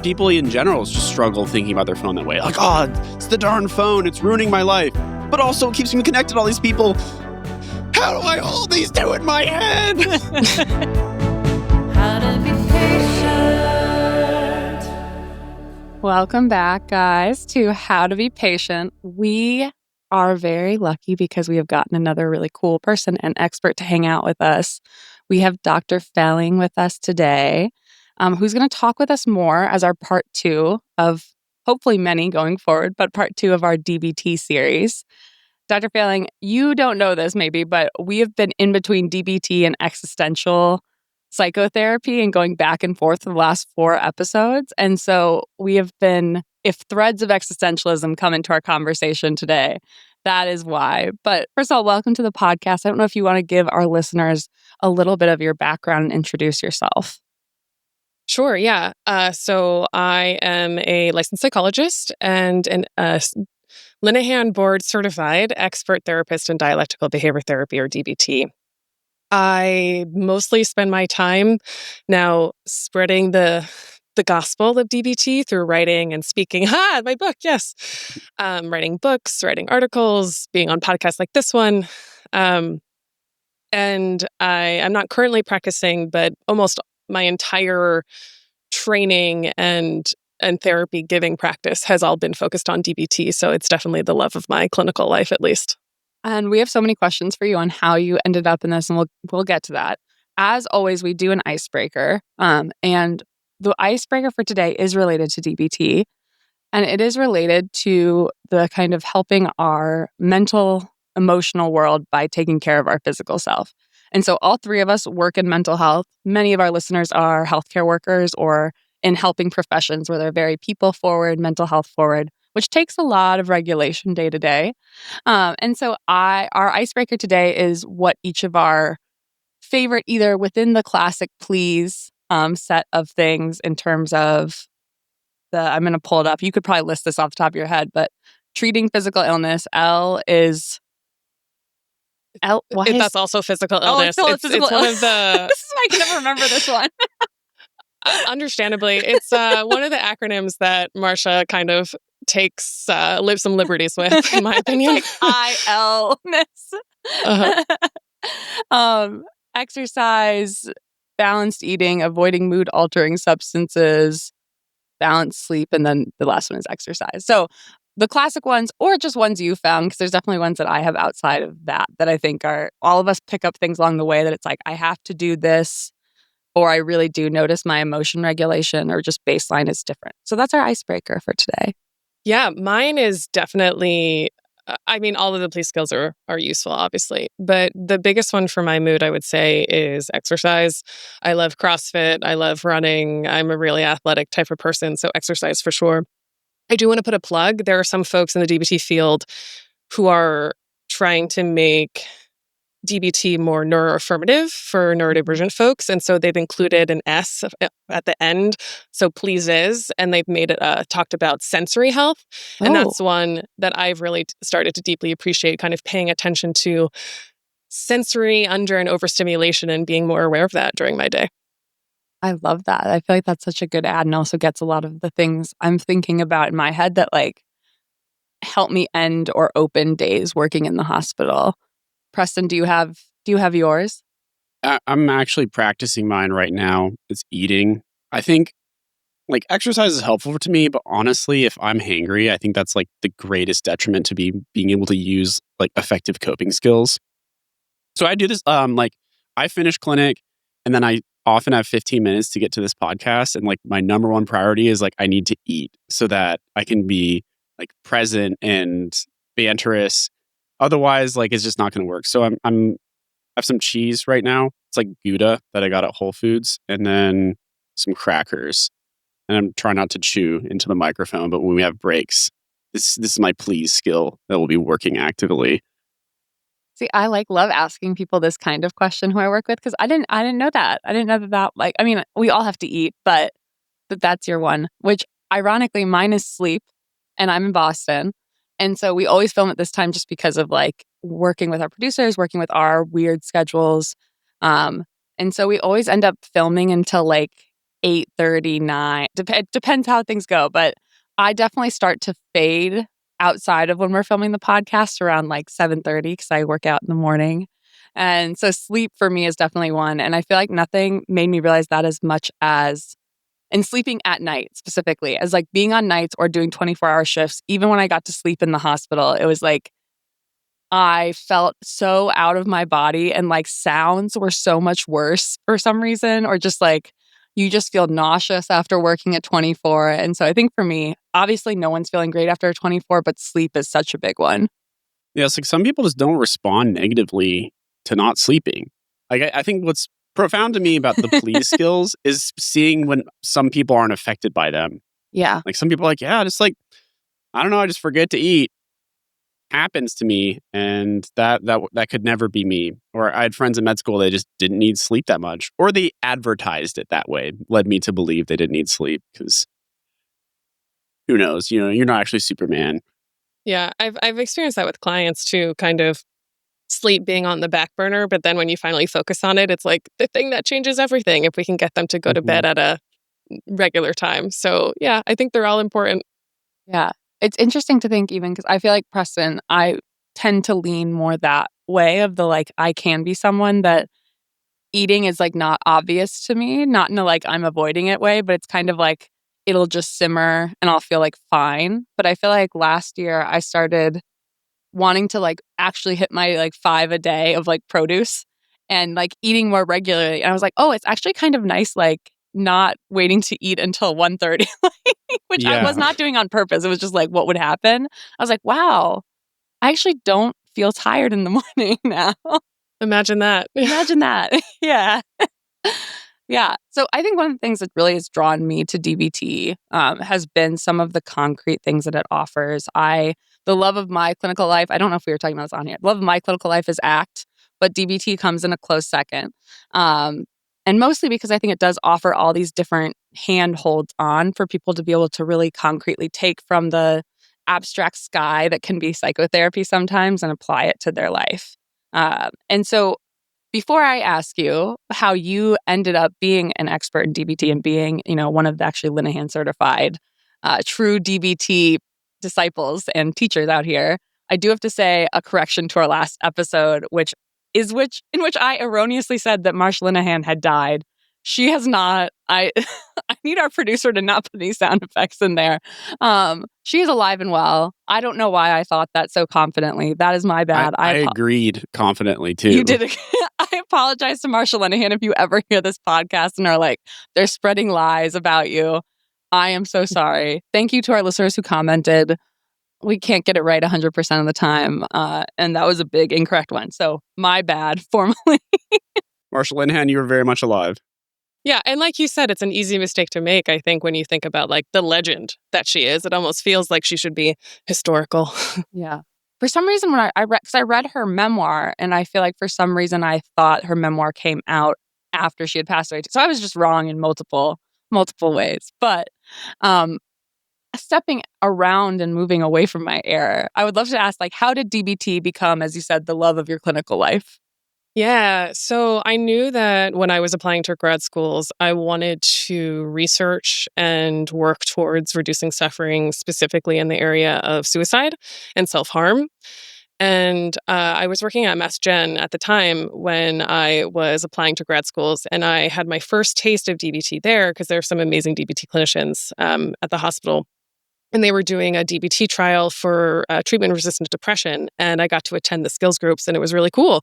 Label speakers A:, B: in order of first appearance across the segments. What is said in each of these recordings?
A: people in general just struggle thinking about their phone that way. Like, oh, it's the darn phone. It's ruining my life. But also it keeps me connected to all these people. How do I hold these two in my head?
B: How to be patient.
C: Welcome back, guys, to How to Be Patient. We are very lucky because we have gotten another really cool person and expert to hang out with us. We have Dr. Felling with us today, who's going to talk with us more as our part 2 of hopefully many going forward, but part 2 of our DBT series. Dr. Felling, you don't know this maybe, but we have been in between DBT and existential psychotherapy and going back and forth for the last 4 episodes. And so we have been, if threads of existentialism come into our conversation today, that is why. But first of all, welcome to the podcast. I don't know if you want to give our listeners a little bit of your background and introduce yourself.
D: Sure, yeah. So I am a licensed psychologist and an Linehan board certified expert therapist in dialectical behavior therapy, or DBT. I mostly spend my time now spreading the gospel of DBT through writing and speaking. My book, yes. Writing books, writing articles, being on podcasts like this one. And I'm not currently practicing, but almost my entire training and therapy giving practice has all been focused on DBT. So it's definitely the love of my clinical life, at least.
C: And we have so many questions for you on how you ended up in this, and we'll get to that. As always, we do an icebreaker. And the icebreaker for today is related to DBT. And it is related to the kind of helping our mental, emotional world by taking care of our physical self. And so all 3 of us work in mental health. Many of our listeners are healthcare workers or in helping professions where they're very people forward, mental health forward, which takes a lot of regulation day to day. And so our icebreaker today is what each of our favorite, either within the classic please set of things in terms of I'm going to pull it up. You could probably list this off the top of your head, but treating physical illness, L is...
D: That's also physical illness.
C: It's physical
D: one of the...
C: This is why I can never remember this one.
D: Understandably, it's one of the acronyms that Marcia kind of takes some liberties with, in my opinion.
C: IL-ness. Exercise, balanced eating, avoiding mood-altering substances, balanced sleep, and then the last one is exercise. So the classic ones, or just ones you found, because there's definitely ones that I have outside of that I think are, all of us pick up things along the way that it's like, I have to do this, or I really do notice my emotion regulation, or just baseline is different. So that's our icebreaker for today.
D: Yeah, mine is definitely, all of the police skills are useful, obviously. But the biggest one for my mood, I would say, is exercise. I love CrossFit. I love running. I'm a really athletic type of person, so exercise for sure. I do want to put a plug. There are some folks in the DBT field who are trying to make DBT more neuroaffirmative for neurodivergent folks. And so they've included an S at the end. So pleases. And they've made it talked about sensory health. And that's one that I've really started to deeply appreciate, kind of paying attention to sensory under and overstimulation and being more aware of that during my day.
C: I love that. I feel like that's such a good ad, and also gets a lot of the things I'm thinking about in my head that like help me end or open days working in the hospital. Preston, do you have yours?
A: I'm actually practicing mine right now. It's eating. I think like exercise is helpful to me, but honestly, if I'm hangry, I think that's like the greatest detriment to being able to use like effective coping skills. So I do this, I finish clinic and then I often have 15 minutes to get to this podcast. And like my number one priority is like, I need to eat so that I can be like present and banterous. Otherwise, like it's just not going to work. So I have some cheese right now. It's like Gouda that I got at Whole Foods, and then some crackers. And I'm trying not to chew into the microphone, but when we have breaks, this is my please skill that will be working actively.
C: See, I love asking people this kind of question who I work with, because I didn't know that. I didn't know that we all have to eat, but that's your one, which ironically mine is sleep, and I'm in Boston. And so we always film at this time just because of like working with our producers, working with our weird schedules. And so we always end up filming until like 8:30, 9. Depends how things go. But I definitely start to fade outside of when we're filming the podcast around like 7:30 because I work out in the morning. And so sleep for me is definitely one. And I feel like nothing made me realize that as much as and sleeping at night specifically, as like being on nights or doing 24-hour shifts. Even when I got to sleep in the hospital, it was like I felt so out of my body and like sounds were so much worse for some reason, or just like you just feel nauseous after working at 24. And so I think for me, obviously no one's feeling great after 24, but sleep is such a big one.
A: Yeah, it's like some people just don't respond negatively to not sleeping. Like I think what's profound to me about the please skills is seeing when some people aren't affected by them.
C: Yeah.
A: Like some people are like, yeah, just like, I don't know, I just forget to eat. Happens to me, and that could never be me. Or I had friends in med school, they just didn't need sleep that much, or they advertised it that way, led me to believe they didn't need sleep, because who knows, you're not actually Superman.
D: Yeah, I've experienced that with clients too, kind of sleep being on the back burner, but then when you finally focus on it, it's like the thing that changes everything if we can get them to go to bed at a regular time. So yeah, I think they're all important.
C: Yeah. It's interesting to think even because I feel like Preston, I tend to lean more that way of the like, I can be someone that eating is like not obvious to me, not in a like I'm avoiding it way, but it's kind of like it'll just simmer and I'll feel like fine. But I feel like last year I started wanting to like actually hit my like 5 a day of like produce and like eating more regularly. And I was like, oh, it's actually kind of nice, like not waiting to eat until 1:30, which I was
A: Yeah.
C: not doing on purpose. It was just like what would happen. I was like, wow, I actually don't feel tired in the morning now.
D: Imagine that.
C: Imagine that. Yeah. Yeah. So I think one of the things that really has drawn me to DBT has been some of the concrete things that it offers. The love of my clinical life, I don't know if we were talking about this on here. The love of my clinical life is ACT, but DBT comes in a close second. And mostly because I think it does offer all these different handholds on for people to be able to really concretely take from the abstract sky that can be psychotherapy sometimes and apply it to their life. And so before I ask you how you ended up being an expert in DBT and being, one of the actually Linehan certified true DBT disciples and teachers out here, I do have to say a correction to our last episode, in which I erroneously said that Marsha Linehan had died. She has not. I need our producer to not put any sound effects in there. She is alive and well. I don't know why I thought that so confidently. That is my bad.
A: I agreed confidently too.
C: You did. I apologize to Marsha Linehan if you ever hear this podcast and are like, they're spreading lies about you. I am so sorry. Thank you to our listeners who commented. We can't get it right 100% of the time. And that was a big incorrect one. So my bad, formally.
A: Marsha Linehan, you were very much alive.
D: Yeah, and like you said, it's an easy mistake to make, I think, when you think about like the legend that she is. It almost feels like she should be historical.
C: Yeah. For some reason, when I read her memoir, and I feel like for some reason I thought her memoir came out after she had passed away. So I was just wrong in multiple ways. But stepping around and moving away from my error, I would love to ask, like, how did DBT become, as you said, the love of your clinical life?
D: Yeah, so I knew that when I was applying to grad schools, I wanted to research and work towards reducing suffering, specifically in the area of suicide and self-harm. And I was working at Mass Gen at the time when I was applying to grad schools, and I had my first taste of DBT there because there are some amazing DBT clinicians at the hospital. And they were doing a DBT trial for treatment-resistant depression, and I got to attend the skills groups, and it was really cool.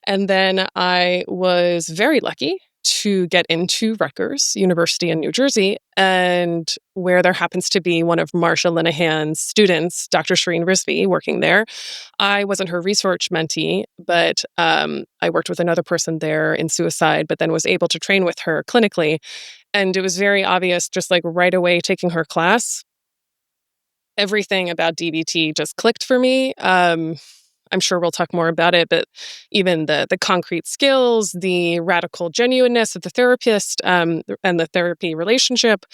D: And then I was very lucky to get into Rutgers University in New Jersey, and where there happens to be one of Marsha Linehan's students, Dr. Shireen Rizvi, working there. I wasn't her research mentee, but I worked with another person there in suicide, but then was able to train with her clinically. And it was very obvious, just like right away taking her class, everything about DBT just clicked for me. I'm sure we'll talk more about it, but even the concrete skills, the radical genuineness of the therapist, and the therapy relationship,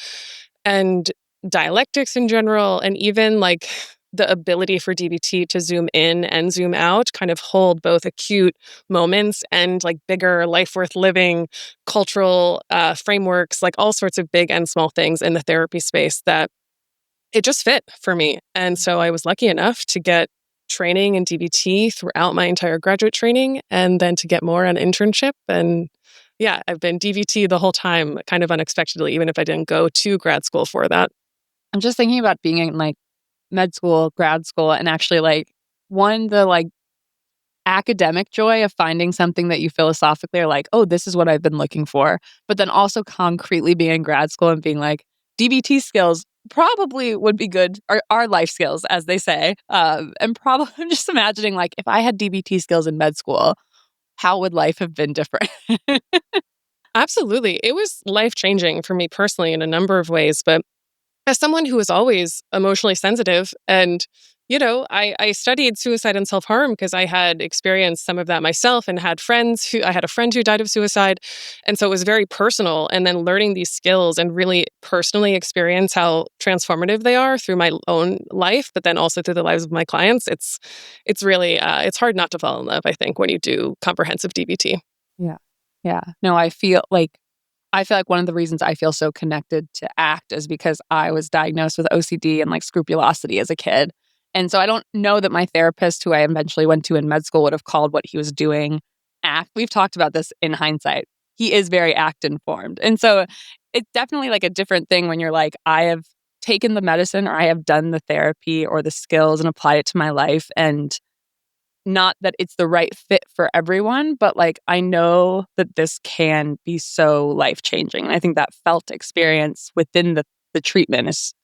D: and dialectics in general, and even like the ability for DBT to zoom in and zoom out, kind of hold both acute moments and like bigger life worth living cultural frameworks, like all sorts of big and small things in the therapy space that it just fit for me. And so I was lucky enough to get training in DBT throughout my entire graduate training and then to get more on internship. And yeah, I've been DBT the whole time, kind of unexpectedly, even if I didn't go to grad school for that.
C: I'm just thinking about being in like med school, grad school, and actually like the like academic joy of finding something that you philosophically are like, oh, this is what I've been looking for. But then also concretely being in grad school and being like, DBT skills probably would be good, or are life skills, as they say. And probably I'm just imagining like if I had DBT skills in med school, how would life have been different?
D: Absolutely. It was life changing for me personally in a number of ways. But as someone who was always emotionally sensitive and I studied suicide and self-harm because I had experienced some of that myself and I had a friend who died of suicide. And so it was very personal. And then learning these skills and really personally experience how transformative they are through my own life, but then also through the lives of my clients. It's really, it's hard not to fall in love, I think, when you do comprehensive DBT.
C: Yeah. Yeah. No, I feel like one of the reasons I feel so connected to ACT is because I was diagnosed with OCD and like scrupulosity as a kid. And so I don't know that my therapist, who I eventually went to in med school, would have called what he was doing ACT. We've talked about this in hindsight. He is very ACT informed. And so it's definitely like a different thing when you're like, I have taken the medicine or I have done the therapy or the skills and applied it to my life. And not that it's the right fit for everyone, but like I know that this can be so life-changing. And I think that felt experience within the treatment is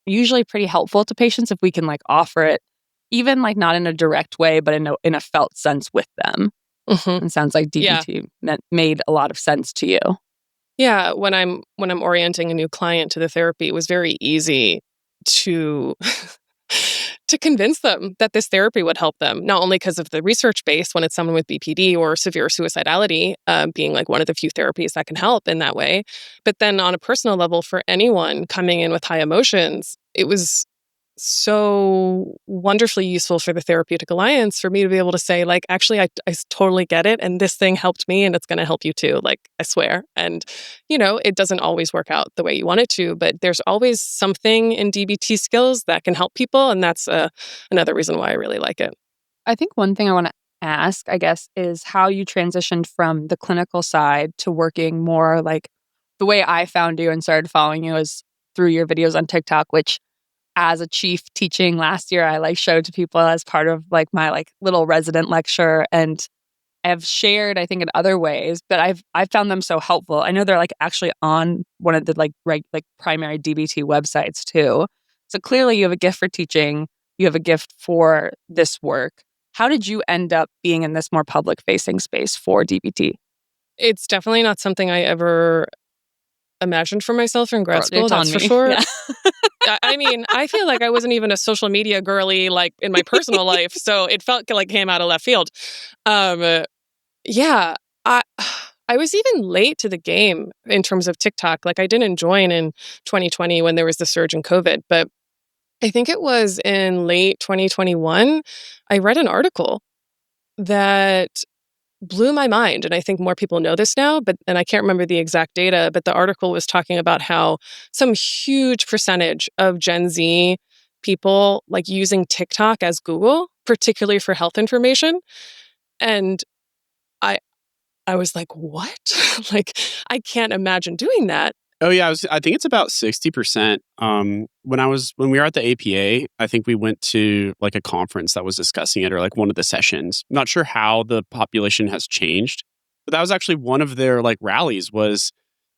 C: usually pretty helpful to patients if we can like offer it, even like not in a direct way, but in a felt sense with them.
D: Mm-hmm.
C: It sounds like
D: Yeah.
C: DBT made a lot of sense to you.
D: Yeah, when I'm orienting a new client to the therapy, it was very easy to to convince them that this therapy would help them, not only because of the research base when it's someone with BPD or severe suicidality, being like one of the few therapies that can help in that way, but then on a personal level for anyone coming in with high emotions, it was so wonderfully useful for the therapeutic alliance for me to be able to say, like, actually, I totally get it. And this thing helped me and it's going to help you too. Like, I swear. And, it doesn't always work out the way you want it to, but there's always something in DBT skills that can help people. And that's another reason why I really like it.
C: I think one thing I want to ask, I guess, is how you transitioned from the clinical side to working more like the way I found you and started following you is through your videos on TikTok, which as a chief teaching last year, I like showed to people as part of like my like little resident lecture, and I've shared, I think, in other ways, but I've found them so helpful. I know they're like actually on one of the like primary DBT websites too. So clearly, you have a gift for teaching. You have a gift for this work. How did you end up being in this more public facing space for DBT?
D: It's definitely not something I ever imagined for myself in grad school, that's for sure.
C: Yeah.
D: I mean, I feel like I wasn't even a social media girly like in my personal life, so it felt like came out of left field. Yeah, I I was even late to the game in terms of TikTok. Like I didn't join in 2020 when there was the surge in COVID, but I think it was in late 2021 I read an article that blew my mind. And I think more people know this now, and I can't remember the exact data, but the article was talking about how some huge percentage of Gen Z people like using TikTok as Google, particularly for health information. And I I was like, what? Like, I can't imagine doing that.
A: Oh yeah, I think it's about 60%. When we were at the APA, I think we went to like a conference that was discussing it or like one of the sessions. Not sure how the population has changed, but that was actually one of their like rallies was,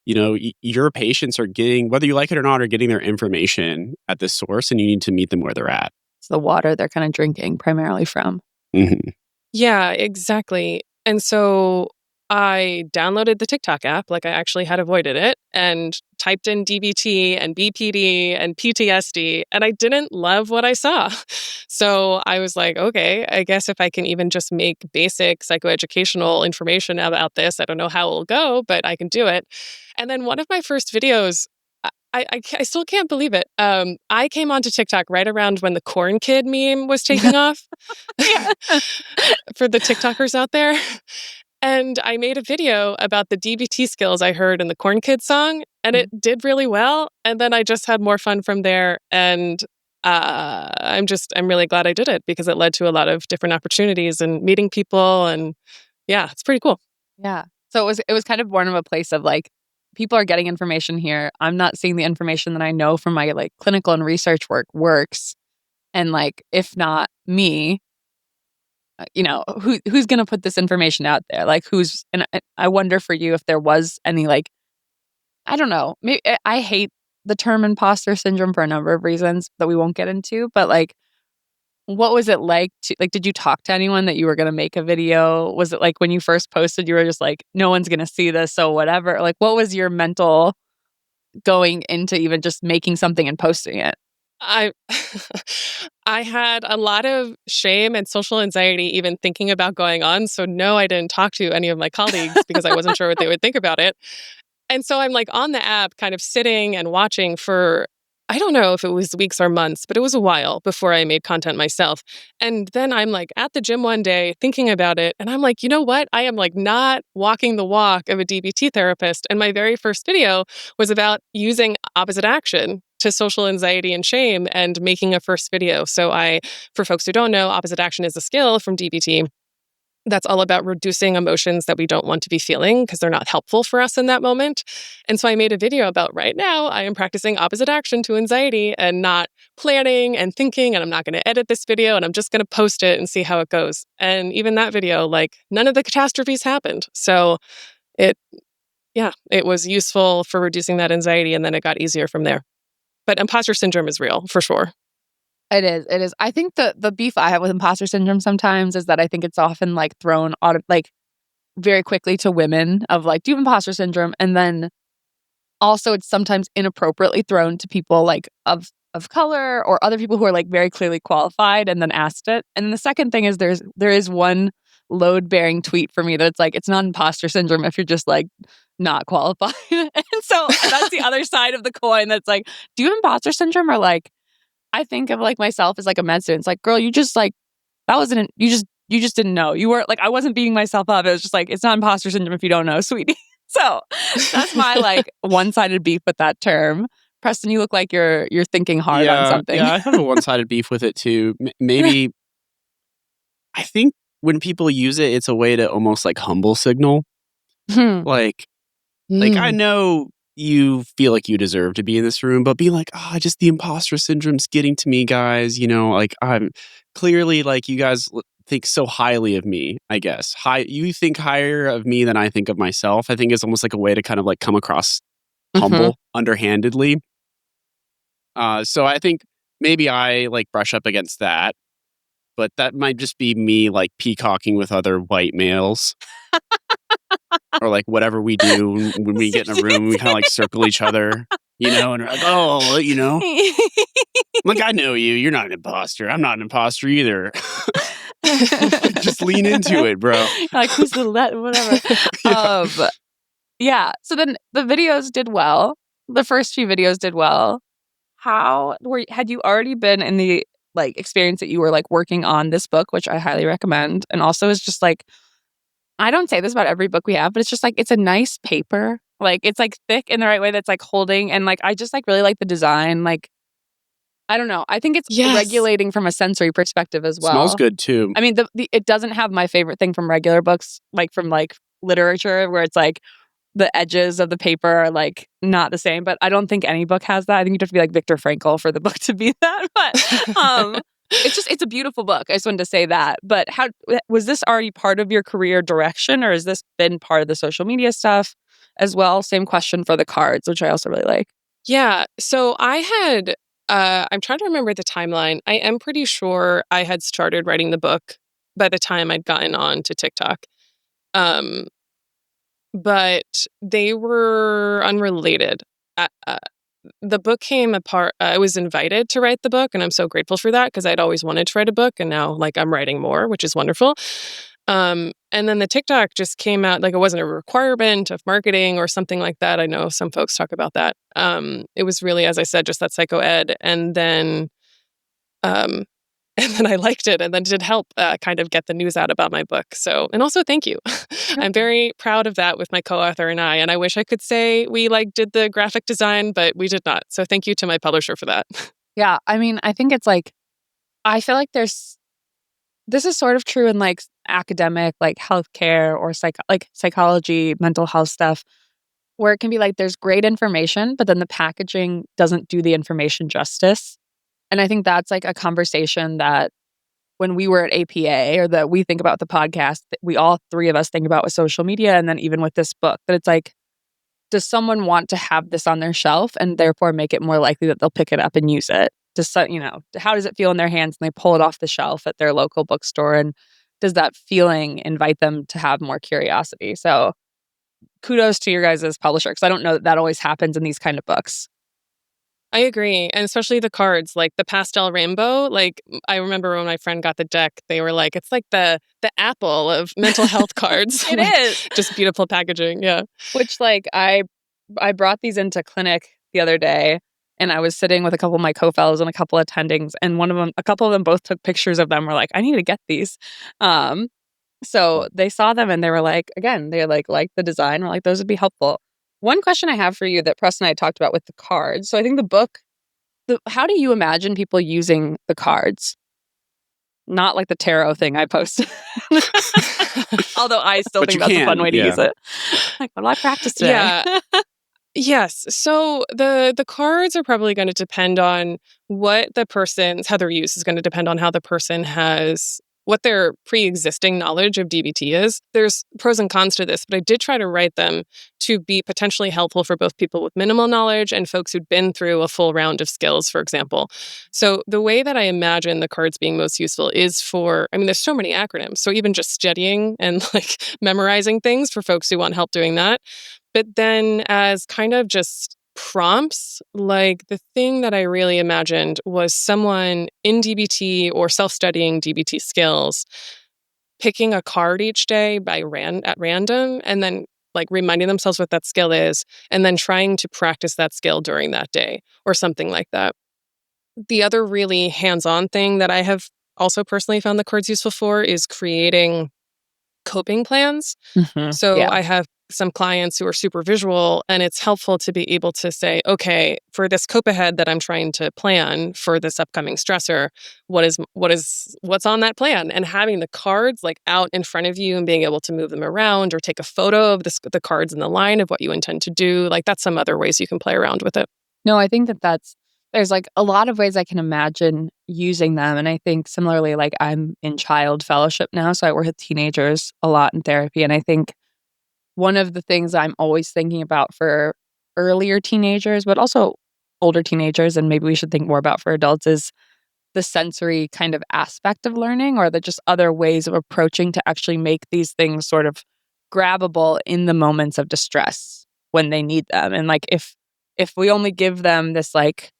A: your patients are getting, whether you like it or not, are getting their information at this source and you need to meet them where they're at.
C: It's the water they're kind of drinking primarily from.
A: Mm-hmm.
D: Yeah, exactly. And so I downloaded the TikTok app, like I actually had avoided it, and typed in DBT and BPD and PTSD, and I didn't love what I saw. So I was like, okay, I guess if I can even just make basic psychoeducational information about this, I don't know how it'll go, but I can do it. And then one of my first videos, I still can't believe it. I came onto TikTok right around when the corn kid meme was taking off for the TikTokers out there. And I made a video about the DBT skills I heard in the corn kid song, and it did really well. And then I just had more fun from there. And I'm really glad I did it because it led to a lot of different opportunities and meeting people. And yeah, it's pretty cool.
C: Yeah. So it was kind of born of a place of like, people are getting information here. I'm not seeing the information that I know from my like clinical and research work works. And like, if not me, who's going to put this information out there? Like and I wonder for you if there was any like, I don't know, maybe I hate the term imposter syndrome for a number of reasons that we won't get into, but like, what was it like did you talk to anyone that you were going to make a video? Was it like when you first posted, you were just like, no one's going to see this, so whatever? Like, what was your mental going into even just making something and posting it?
D: I I had a lot of shame and social anxiety even thinking about going on. So no, I didn't talk to any of my colleagues because I wasn't sure what they would think about it. And so I'm like on the app kind of sitting and watching for, I don't know if it was weeks or months, but it was a while before I made content myself. And then I'm like at the gym one day thinking about it. And I'm like, you know what? I am like not walking the walk of a DBT therapist. And my very first video was about using opposite action to social anxiety and shame and making a first video. So for folks who don't know, opposite action is a skill from DBT that's all about reducing emotions that we don't want to be feeling because they're not helpful for us in that moment. And so I made a video about right now, I am practicing opposite action to anxiety and not planning and thinking, and I'm not going to edit this video and I'm just going to post it and see how it goes. And even that video, like none of the catastrophes happened. So it was useful for reducing that anxiety, and then it got easier from there. But imposter syndrome is real for sure.
C: It is. I think the beef I have with imposter syndrome sometimes is that I think it's often like thrown out like very quickly to women of like, do you have imposter syndrome? And then also it's sometimes inappropriately thrown to people like of color or other people who are like very clearly qualified and then asked it. And then the second thing is there is one load bearing tweet for me that's like, it's not imposter syndrome if you're just like not qualified. And so that's the other side of the coin that's like, do you have imposter syndrome? Or like, I think of like myself as like a med student. It's like, girl, you just like, that wasn't, you just didn't know. You weren't like, I wasn't beating myself up. It was just like, it's not imposter syndrome if you don't know, sweetie. So that's my like one-sided beef with that term. Preston, you look like you're thinking hard on something.
A: Yeah, I have a one-sided beef with it too. Maybe, I think when people use it, it's a way to almost like humble signal. Like I know you feel like you deserve to be in this room, but be like, just the imposter syndrome's getting to me, guys. Like I'm clearly like you guys think so highly of me, I guess. You think higher of me than I think of myself. I think it's almost like a way to kind of like come across humble, underhandedly. So I think maybe I like brush up against that, but that might just be me like peacocking with other white males. Or like whatever we do when we get in a room, we kind of like circle each other, and we're like, like, I know you. You're not an imposter. I'm not an imposter either. Just lean into it, bro.
C: Like, who's the whatever. Yeah. So then the videos did well. The first few videos did well. Had you already been in the like experience that you were like working on this book, which I highly recommend, and also is just like, I don't say this about every book we have, but it's just like, it's a nice paper. Like it's like thick in the right way that's like holding. And like, I just like really like the design. Like, I don't know. I think it's regulating from a sensory perspective as well.
A: Smells good too.
C: I mean, it doesn't have my favorite thing from regular books, like from like literature where it's like the edges of the paper are like not the same, but I don't think any book has that. I think you'd have to be like Viktor Frankl for the book to be that. But it's a beautiful book. I just wanted to say that. But how was this already part of your career direction, or has this been part of the social media stuff as well? Same question for the cards, which I also really like.
D: Yeah. So I had, I'm trying to remember the timeline. I am pretty sure I had started writing the book by the time I'd gotten on to TikTok. But they were unrelated. The book came apart. I was invited to write the book, and I'm so grateful for that because I'd always wanted to write a book, and now like I'm writing more, which is wonderful. And then the TikTok just came out, like it wasn't a requirement of marketing or something like that. I know some folks talk about that. It was really, as I said, just that psycho ed. Um, and then I liked it and then did help kind of get the news out about my book. So, and also thank you. I'm very proud of that with my co-author and I wish I could say we like did the graphic design, but we did not. So thank you to my publisher for that.
C: Yeah. I mean, I think it's like, I feel like this is sort of true in like academic, like healthcare or psychology, mental health stuff, where it can be like there's great information, but then the packaging doesn't do the information justice. And I think that's like a conversation that when we were at APA or that we think about the podcast, that we all three of us think about with social media and then even with this book, that it's like, does someone want to have this on their shelf and therefore make it more likely that they'll pick it up and use it? How does it feel in their hands when they pull it off the shelf at their local bookstore? And does that feeling invite them to have more curiosity? So kudos to your guys' publisher, because I don't know that always happens in these kind of books.
D: I agree. And especially the cards, like the pastel rainbow. Like I remember when my friend got the deck, they were like, it's like the Apple of mental health cards.
C: It is.
D: Just beautiful packaging. Yeah.
C: Which like I brought these into clinic the other day and I was sitting with a couple of my co-fellows and a couple of attendings, and a couple of them both took pictures of them. Were like, I need to get these. So they saw them and they were like, again, they like the design. We're like, those would be helpful. One question I have for you that Preston and I talked about with the cards. So I think the book, how do you imagine people using the cards? Not like the tarot thing I posted. Although I still think that's a fun way to use it. Like, what do I practice today?
D: Yeah. Yes. So the cards are probably going to depend on how their use is going to depend on how the person what their pre-existing knowledge of DBT is. There's pros and cons to this, but I did try to write them to be potentially helpful for both people with minimal knowledge and folks who'd been through a full round of skills, for example. So the way that I imagine the cards being most useful is there's so many acronyms. So even just studying and like memorizing things for folks who want help doing that. But then as kind of just prompts, like the thing that I really imagined was someone in DBT or self-studying DBT skills picking a card each day at random and then like reminding themselves what that skill is and then trying to practice that skill during that day or something like that. The other really hands-on thing that I have also personally found the cards useful for is creating coping plans.
C: Mm-hmm.
D: So I have some clients who are super visual, and it's helpful to be able to say, okay, for this cope ahead that I'm trying to plan for this upcoming stressor, what's on that plan? And having the cards like out in front of you and being able to move them around or take a photo of the cards in the line of what you intend to do, like that's some other ways you can play around with it.
C: No, I think there's like a lot of ways I can imagine using them. And I think similarly, like I'm in child fellowship now, so I work with teenagers a lot in therapy. And I think one of the things I'm always thinking about for earlier teenagers, but also older teenagers, and maybe we should think more about for adults, is the sensory kind of aspect of learning, or the just other ways of approaching to actually make these things sort of grabbable in the moments of distress when they need them. And like if we only give them this like,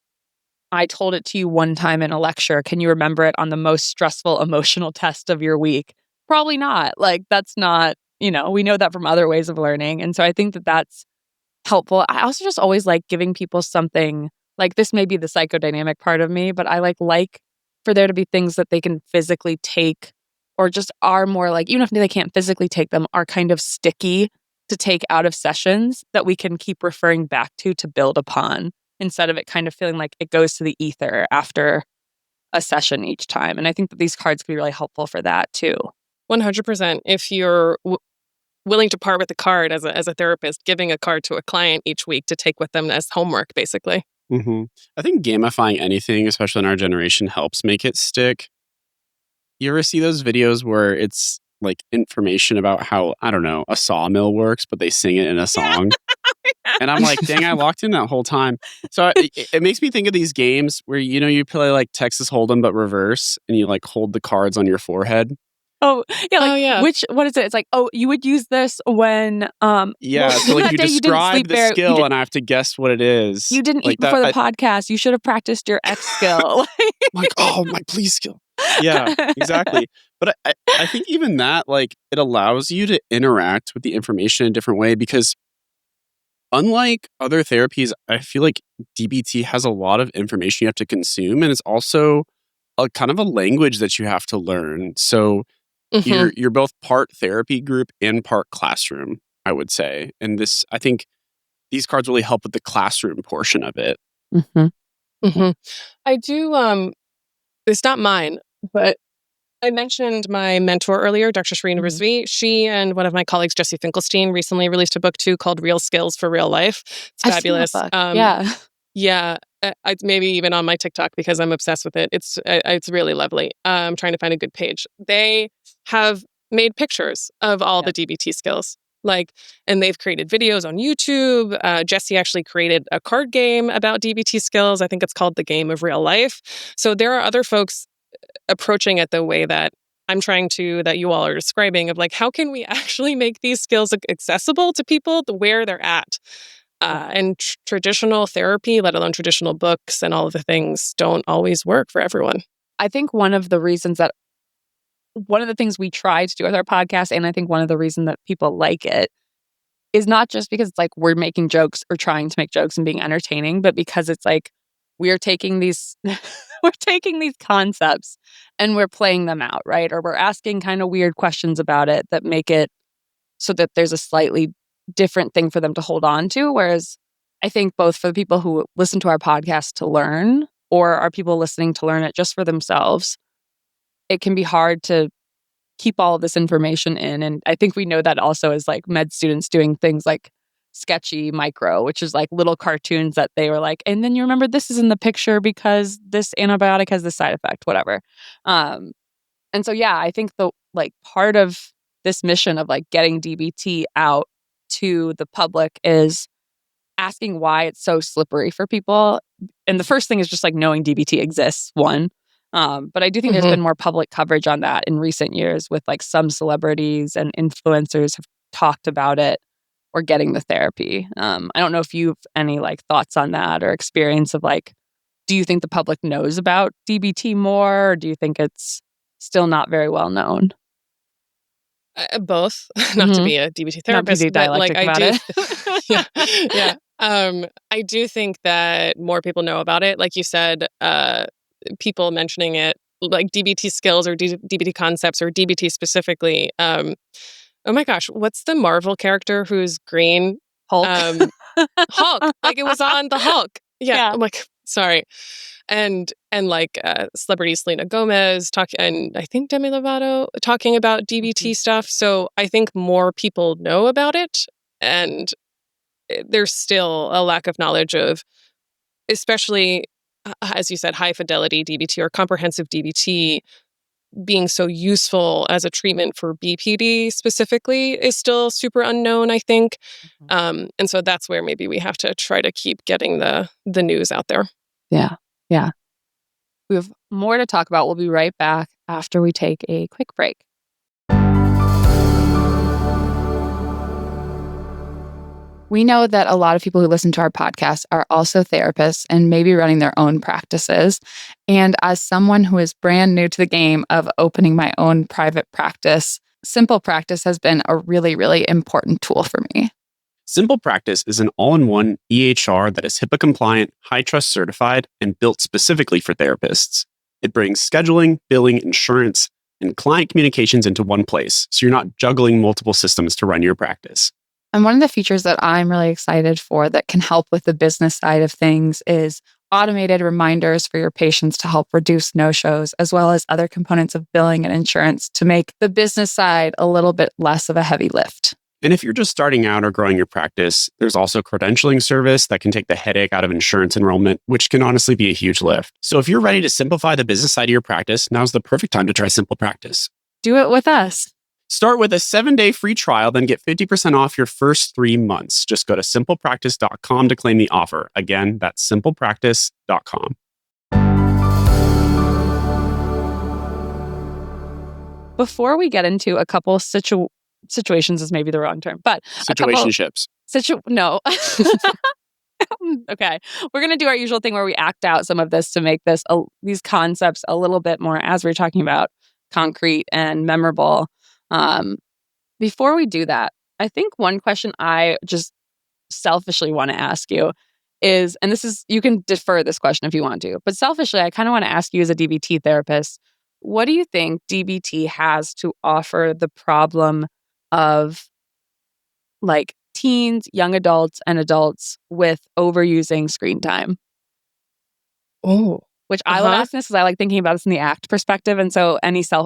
C: I told it to you one time in a lecture, can you remember it on the most stressful emotional test of your week? Probably not. Like that's not, we know that from other ways of learning. And so I think that that's helpful. I also just always like giving people something, like this may be the psychodynamic part of me, but I like for there to be things that they can physically take, or just are more like, even if they can't physically take them, are kind of sticky to take out of sessions that we can keep referring back to build upon, instead of it kind of feeling like it goes to the ether after a session each time. And I think that these cards can be really helpful for that too.
D: 100%. If you're willing to part with the card as a therapist, giving a card to a client each week to take with them as homework, basically.
A: Mm-hmm. I think gamifying anything, especially in our generation, helps make it stick. You ever see those videos where it's like information about how, I don't know, a sawmill works, but they sing it in a song? And I'm like, dang, I locked in that whole time. So it makes me think of these games where, you play like Texas Hold'em, but reverse, and you like hold the cards on your forehead.
C: Oh, yeah. Like, what is it? It's like, oh, you would use this when,
A: yeah. So like you describe the skill and I have to guess what it is.
C: You didn't eat before the podcast. You should have practiced your X skill.
A: Like, oh, my please skill. Yeah, exactly. But I think even that, like, it allows you to interact with the information in a different way because unlike other therapies, I feel like DBT has a lot of information you have to consume, and it's also a kind of a language that you have to learn. So
D: Mhm.
A: you're both part therapy group and part classroom, I would say. And this, I think these cards really help with the classroom portion of it.
C: Mhm.
D: Mhm. I do, it's not mine, but I mentioned my mentor earlier, Dr. Shireen
C: Mhm.
D: Rizvi. She and one of my colleagues, Jesse Finkelstein, recently released a book too called Real Skills for Real Life. It's
C: I've seen that
D: fabulous.
C: book. Yeah.
D: Yeah, it's maybe even on my TikTok because I'm obsessed with it. It's really lovely. I'm trying to find a good page. They have made pictures of all the
C: Yep.
D: DBT skills, like, and they've created videos on YouTube. Jesse actually created a card game about DBT skills. I think it's called The Game of Real Life. So there are other folks approaching it the way that I'm trying to, that you all are describing, of like, how can we actually make these skills accessible to people where they're at? And traditional therapy, let alone traditional books and all of the things, don't always work for everyone.
C: I think one of the things we try to do with our podcast, and I think one of the reasons that people like it, is not just because it's like we're making jokes or trying to make jokes and being entertaining, but because it's like we're taking these we're taking these concepts and we're playing them out, right? Or we're asking kind of weird questions about it that make it so that there's a slightly different thing for them to hold on to. Whereas I think both for the people who listen to our podcast to learn or are people listening to learn it just for themselves, it can be hard to keep all of this information in. And I think we know that also as like med students doing things like sketchy micro, which is like little cartoons that they were like, and then you remember this is in the picture because this antibiotic has this side effect, whatever. Um, and so, yeah, I think the like part of this mission of like getting DBT out to the public is asking why it's so slippery for people. And the first thing is just like knowing DBT exists, one. But I do think there's
D: Mhm.
C: been more public coverage on that in recent years with like some celebrities and influencers have talked about it or getting the therapy. I don't know if you've any like thoughts on that or experience of like, do you think the public knows about DBT more or do you think it's still not very well known?
D: Both, not to
C: Mm-hmm.
D: be a DBT
C: Not
D: therapist,
C: PD
D: but like
C: dialectic
D: I
C: about
D: do,
C: it.
D: yeah, yeah. I do think that more people know about it. Like you said, people mentioning it, like DBT skills or DBT concepts or DBT specifically. Oh my gosh, what's the Marvel character who's green?
C: Hulk.
D: Um, Hulk. Like it was on the Hulk. Yeah,
C: Yeah.
D: I'm like, sorry. And like celebrity Selena Gomez talk, and I think Demi Lovato talking about
C: Mhm.
D: DBT stuff. So I think more people know about it, and there's still a lack of knowledge of, especially as you said, high fidelity DBT or comprehensive DBT being so useful as a treatment for BPD specifically is still super unknown, I think.
C: Mhm.
D: And so that's where maybe we have to try to keep getting the news out there.
C: Yeah. Yeah. We have more to talk about. We'll be right back after we take a quick break. We know that a lot of people who listen to our podcast are also therapists and maybe running their own practices. And as someone who is brand new to the game of opening my own private practice, SimplePractice has been a really, really important tool for me.
A: SimplePractice is an all-in-one EHR that is HIPAA compliant, HITRUST certified, and built specifically for therapists. It brings scheduling, billing, insurance, and client communications into one place, so you're not juggling multiple systems to run your practice.
C: And one of the features that I'm really excited for that can help with the business side of things is automated reminders for your patients to help reduce no-shows, as well as other components of billing and insurance to make the business side a little bit less of a heavy lift.
A: And if you're just starting out or growing your practice, there's also a credentialing service that can take the headache out of insurance enrollment, which can honestly be a huge lift. So if you're ready to simplify the business side of your practice, now's the perfect time to try SimplePractice.
C: Do it with us.
A: Start with a 7-day free trial, then get 50% off your first 3 months. Just go to simplepractice.com to claim the offer. Again, that's simplepractice.com.
C: Before we get into a couple situations is maybe the wrong term, but a couple
A: Situationships.
C: no. Okay. We're going to do our usual thing where we act out some of this to make these concepts a little bit more, as we're talking about, concrete and memorable. Before we do that, I think one question I just selfishly want to ask you is, and this is, you can defer this question if you want to, but selfishly, I kind of want to ask you as a DBT therapist, what do you think DBT has to offer the problem of like teens, young adults, and adults with overusing screen time?
D: Oh,
C: Which I love asking this because I like thinking about this in the ACT perspective. And so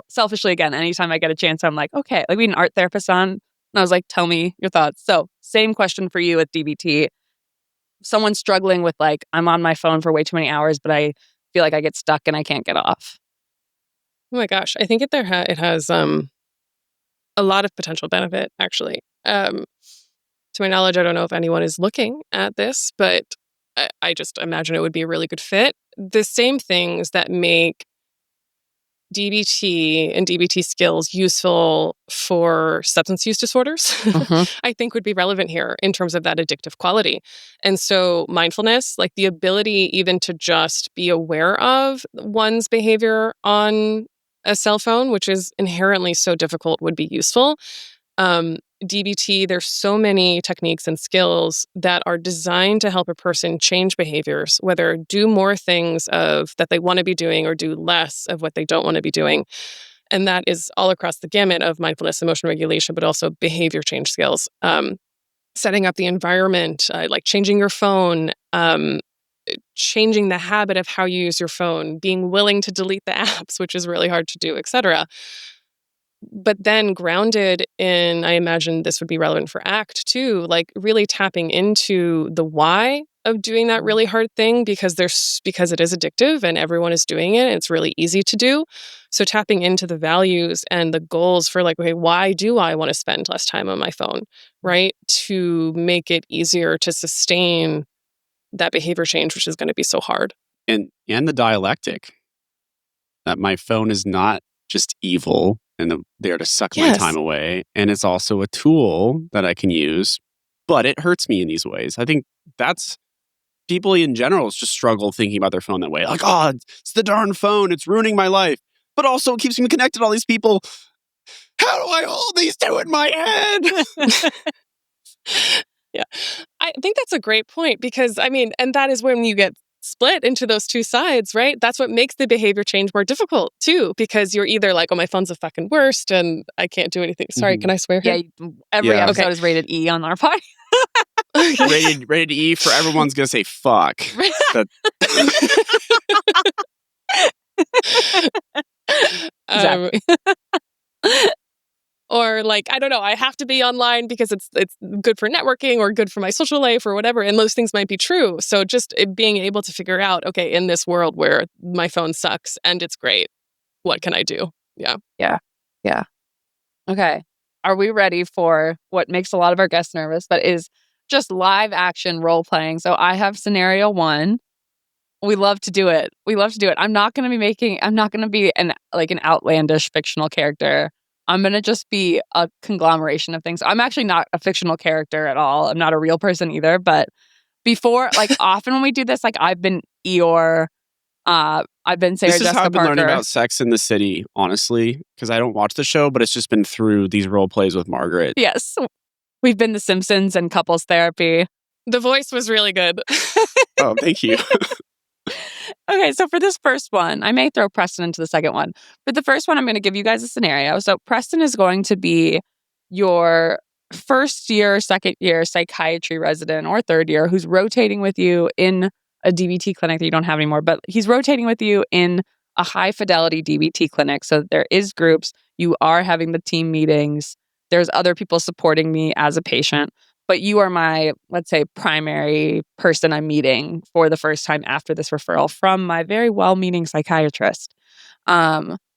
C: selfishly, again, anytime I get a chance, I'm like, okay, like we had an art therapist on, and I was like, tell me your thoughts. So same question for you with DBT. Someone struggling with like, I'm on my phone for way too many hours, but I feel like I get stuck and I can't get off.
D: Oh my gosh, I think it has a lot of potential benefit, actually. To my knowledge, I don't know if anyone is looking at this, but I just imagine it would be a really good fit. The same things that make DBT and DBT skills useful for substance use disorders, I think would be relevant here in terms of that addictive quality. And so mindfulness, like the ability even to just be aware of one's behavior on a cell phone, which is inherently so difficult, would be useful. DBT, there's so many techniques and skills that are designed to help a person change behaviors, whether do more things of that they want to be doing or do less of what they don't want to be doing. And that is all across the gamut of mindfulness, emotion regulation, but also behavior change skills. Setting up the environment, like changing your phone, changing the habit of how you use your phone, being willing to delete the apps, which is really hard to do, etc. But then grounded in, I imagine this would be relevant for ACT too, like really tapping into the why of doing that really hard thing because it is addictive and everyone is doing it. And it's really easy to do. So tapping into the values and the goals for like, okay, why do I want to spend less time on my phone, right? To make it easier to sustain that behavior change, which is going to be so hard.
A: And the dialectic that my phone is not just evil and there to suck my time away. And it's also a tool that I can use, but it hurts me in these ways. I think that's people in general just struggle thinking about their phone that way. Like, oh, it's the darn phone. It's ruining my life. But also it keeps me connected to all these people. How do I hold these two in my head?
D: Yeah. I think that's a great point because, I mean, and that is when you get split into those two sides, right? That's what makes the behavior change more difficult too, because you're either like, oh, my phone's the fucking worst and I can't do anything. Sorry, can I swear here?
C: Yeah, every episode is rated E on our podcast.
A: rated E for everyone's going to say fuck.
C: Exactly.
D: Or like, I don't know, I have to be online because it's good for networking or good for my social life or whatever. And those things might be true. So just being able to figure out, okay, in this world where my phone sucks and it's great, what can I do? Yeah.
C: Okay. Are we ready for what makes a lot of our guests nervous, but is just live action role playing? So I have scenario 1. We love to do it. I'm not going to be an outlandish fictional character. I'm going to just be a conglomeration of things. I'm actually not a fictional character at all. I'm not a real person either. But before, like often when we do this, like I've been Eeyore, I've been Sarah
A: Jessica Parker. This is how I've been learning about Sex in the City, honestly, because I don't watch the show, but it's just been through these role plays with Margaret.
C: Yes. We've been The Simpsons and couples therapy.
D: The voice was really good.
A: Oh, thank you.
C: Okay, so for this first one, I may throw Preston into the second one. For the first one, I'm going to give you guys a scenario. So Preston is going to be your first year, second year psychiatry resident or third year who's rotating with you in a DBT clinic that you don't have anymore, but he's rotating with you in a high fidelity DBT clinic. So there is groups. You are having the team meetings. There's other people supporting me as a patient. But you are my, let's say, primary person I'm meeting for the first time after this referral from my very well-meaning psychiatrist. My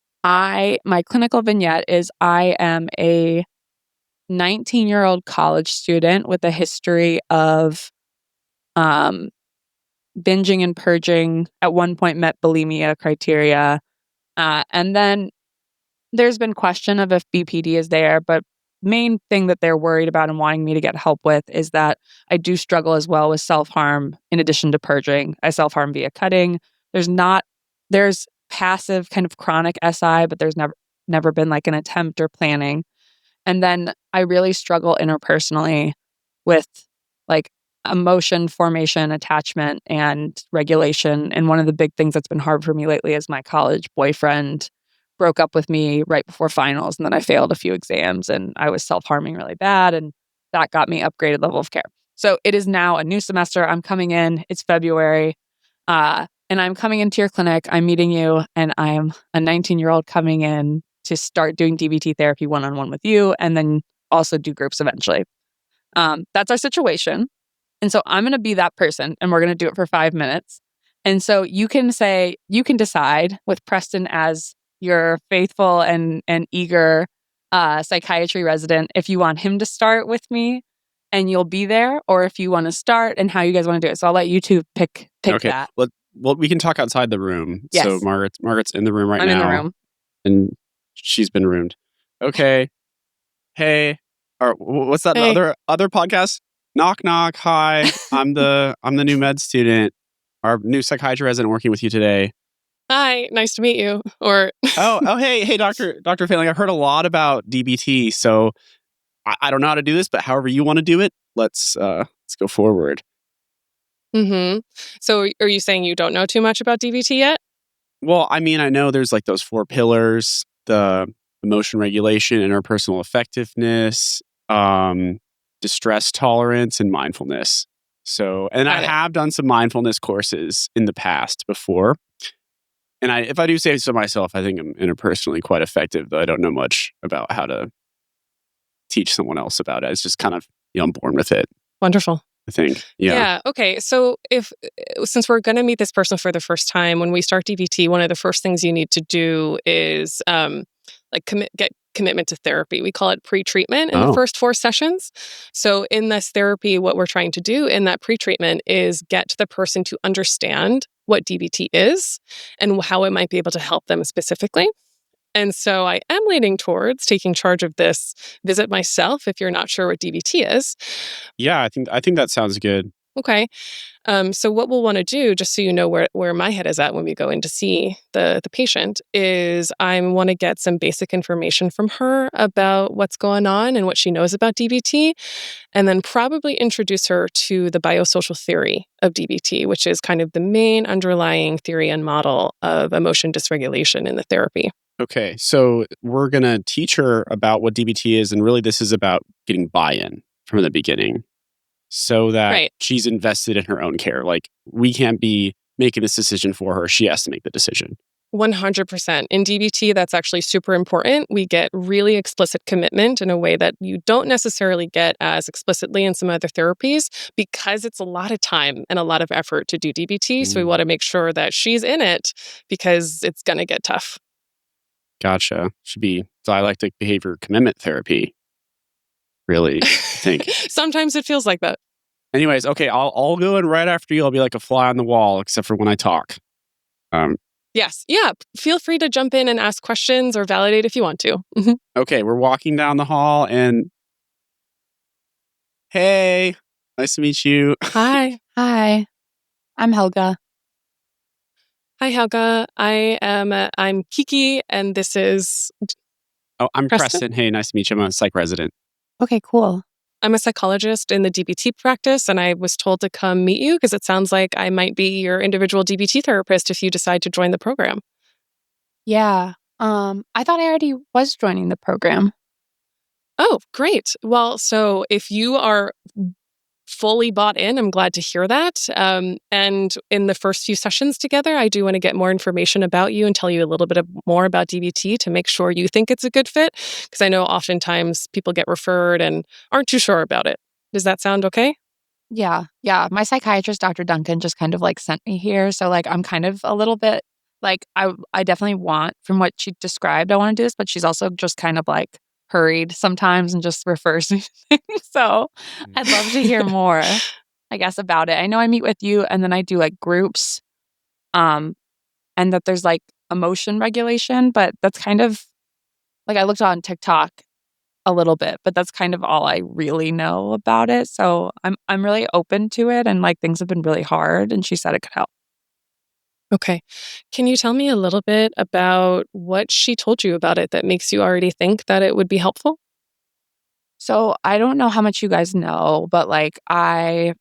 C: clinical vignette is I am a 19-year-old college student with a history of binging and purging. At one point, met bulimia criteria, and then there's been question of if BPD is there, but main thing that they're worried about and wanting me to get help with is that I do struggle as well with self-harm in addition to purging. I self-harm via cutting. There's passive kind of chronic SI, but there's never been like an attempt or planning. And then I really struggle interpersonally with like emotion formation, attachment, and regulation. And one of the big things that's been hard for me lately is my college boyfriend broke up with me right before finals. And then I failed a few exams and I was self-harming really bad. And that got me upgraded level of care. So it is now a new semester. I'm coming in. It's February. And I'm coming into your clinic. I'm meeting you. And I'm a 19-year-old coming in to start doing DBT therapy one-on-one with you. And then also do groups eventually. That's our situation. And so I'm going to be that person and we're going to do it for 5 minutes. And so you can decide with Preston as your faithful and eager psychiatry resident if you want him to start with me and you'll be there, or if you want to start and how you guys want to do it. So I'll let you two pick
A: Okay.
C: that.
A: Well, we can talk outside the room.
C: Yes.
A: So Margaret's in the room right now.
C: I'm in the room.
A: And she's been roomed. Okay. Hey. Or what's that
D: Hey.
A: other podcast? Knock knock. Hi. I'm the new med student. Our new psychiatry resident working with you today.
D: Hi, nice to meet you. Or
A: hey, Dr. Failing. I've heard a lot about DBT, so I don't know how to do this, but however you want to do it, let's go forward.
D: So are you saying you don't know too much about DBT yet?
A: Well, I mean, I know there's like those 4 pillars: the emotion regulation, interpersonal effectiveness, distress tolerance, and mindfulness. So, and I have done some mindfulness courses in the past before. And if I do say so myself, I think I'm interpersonally quite effective, though I don't know much about how to teach someone else about it. It's just kind of, I'm born with it.
D: Wonderful.
A: I think.
D: Yeah. Okay. So since we're going to meet this person for the first time, when we start DBT, one of the first things you need to do is get commitment to therapy. We call it pretreatment in the first 4 sessions. So in this therapy, what we're trying to do in that pretreatment is get the person to understand what DBT is and how it might be able to help them specifically. And so I am leaning towards taking charge of this visit myself if you're not sure what DBT is.
A: Yeah, I think that sounds good.
D: Okay. So what we'll want to do, just so you know where my head is at when we go in to see the patient, is I want to get some basic information from her about what's going on and what she knows about DBT, and then probably introduce her to the biosocial theory of DBT, which is kind of the main underlying theory and model of emotion dysregulation in the therapy.
A: Okay, so we're going to teach her about what DBT is, and really this is about getting buy-in from the beginning so that she's invested in her own care. Like, we can't be making this decision for her. She has to make the decision.
D: 100%. In DBT, that's actually super important. We get really explicit commitment in a way that you don't necessarily get as explicitly in some other therapies because it's a lot of time and a lot of effort to do DBT. So we want to make sure that she's in it because it's going to get tough.
A: Gotcha. Should be dialectic behavior commitment therapy. Really, I think.
D: Sometimes it feels like that.
A: Anyways, okay, I'll go in right after you. I'll be like a fly on the wall, except for when I talk.
D: Yes. Yeah. Feel free to jump in and ask questions or validate if you want to.
A: Okay, we're walking down the hall and hey, nice to meet you.
D: Hi.
C: Hi. I'm Helga.
D: Hi, Helga. I'm Kiki, and this is...
A: Oh, I'm Preston. Hey, nice to meet you. I'm a psych resident.
C: Okay, cool.
D: I'm a psychologist in the DBT practice, and I was told to come meet you because it sounds like I might be your individual DBT therapist if you decide to join the program.
C: Yeah. I thought I already was joining the program.
D: Oh, great. Well, so if you are fully bought in, I'm glad to hear that. And in the first few sessions together, I do want to get more information about you and tell you a little bit more about DBT to make sure you think it's a good fit. Because I know oftentimes people get referred and aren't too sure about it. Does that sound okay?
C: Yeah. My psychiatrist, Dr. Duncan, just kind of like sent me here. So like I'm kind of a little bit like I definitely want, from what she described, I want to do this, but she's also just kind of like hurried sometimes and just refers me to things. So I'd love to hear more, I guess, about it. I know I meet with you and then I do like groups, and that there's like emotion regulation, but that's kind of like I looked on TikTok a little bit, but that's kind of all I really know about it. So I'm really open to it, and like things have been really hard, and she said it could help.
D: Okay. Can you tell me a little bit about what she told you about it that makes you already think that it would be helpful?
C: So I don't know how much you guys know, but like I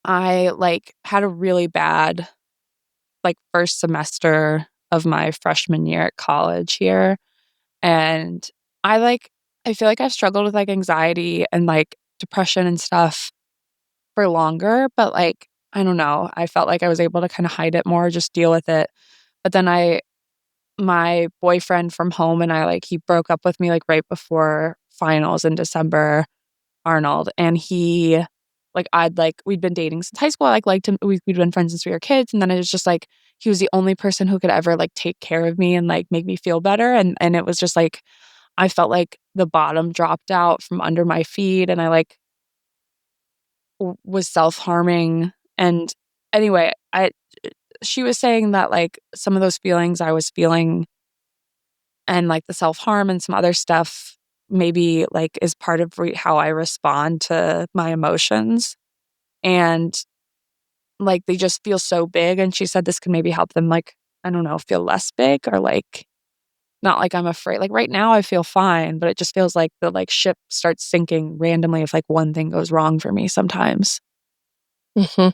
C: like had a really bad like first semester of my freshman year at college here. And I like I feel like I've struggled with like anxiety and like depression and stuff for longer, but like I don't know. I felt like I was able to kind of hide it more, just deal with it. But then my boyfriend from home and I like he broke up with me like right before finals in December, Arnold, and he like I'd like we'd been dating since high school. I like liked him. We'd been friends since we were kids, and then it was just like he was the only person who could ever like take care of me and like make me feel better. And it was just like I felt like the bottom dropped out from under my feet, and I like was self-harming. And anyway, I she was saying that like some of those feelings I was feeling and like the self-harm and some other stuff maybe like is part of how I respond to my emotions. And like they just feel so big. And she said this could maybe help them like, I don't know, feel less big or like not like I'm afraid. Like right now I feel fine, but it just feels like the like ship starts sinking randomly if like one thing goes wrong for me sometimes.
D: Mhm.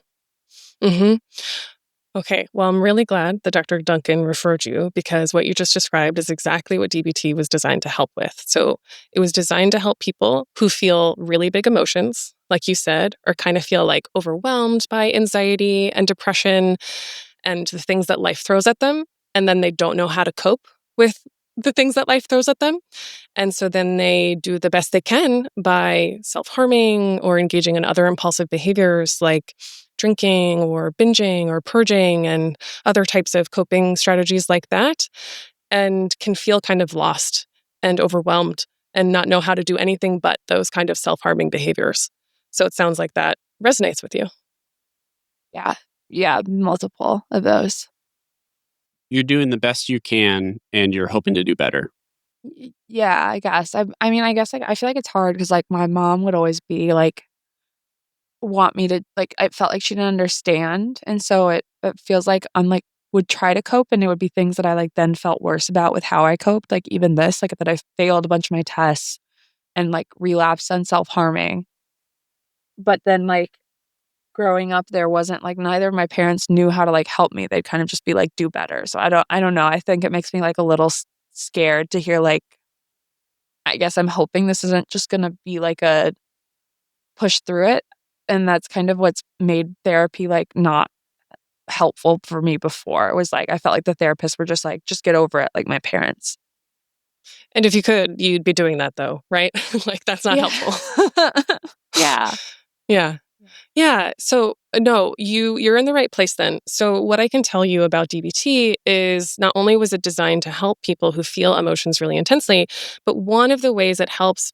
D: Mhm. Okay. Well, I'm really glad that Dr. Duncan referred you because what you just described is exactly what DBT was designed to help with. So it was designed to help people who feel really big emotions, like you said, or kind of feel like overwhelmed by anxiety and depression and the things that life throws at them. And then they don't know how to cope with the things that life throws at them. And so then they do the best they can by self harming or engaging in other impulsive behaviors like drinking or binging or purging and other types of coping strategies like that, and can feel kind of lost and overwhelmed and not know how to do anything but those kind of self harming behaviors. So it sounds like that resonates with you.
C: Yeah. Yeah. Multiple of those.
A: You're doing the best you can and you're hoping to do better.
C: Yeah, I guess. I mean, I guess like I feel like it's hard because like my mom would always be like want me to like I felt like she didn't understand. And so it feels like I'm like would try to cope and it would be things that I like then felt worse about with how I coped. Like even this, like that I failed a bunch of my tests and like relapsed on self-harming. But then like growing up there wasn't like neither of my parents knew how to like help me. They'd kind of just be like do better. So I don't know. I think it makes me like a little scared to hear like I guess I'm hoping this isn't just going to be like a push through it. And that's kind of what's made therapy like not helpful for me before. It was like I felt like the therapists were just like, just get over it, like my parents.
D: And if you could, you'd be doing that though, right? Like that's not
C: Yeah.
D: helpful.
C: Yeah.
D: Yeah. Yeah. So no, you're in the right place then. So what I can tell you about DBT is not only was it designed to help people who feel emotions really intensely, but one of the ways it helps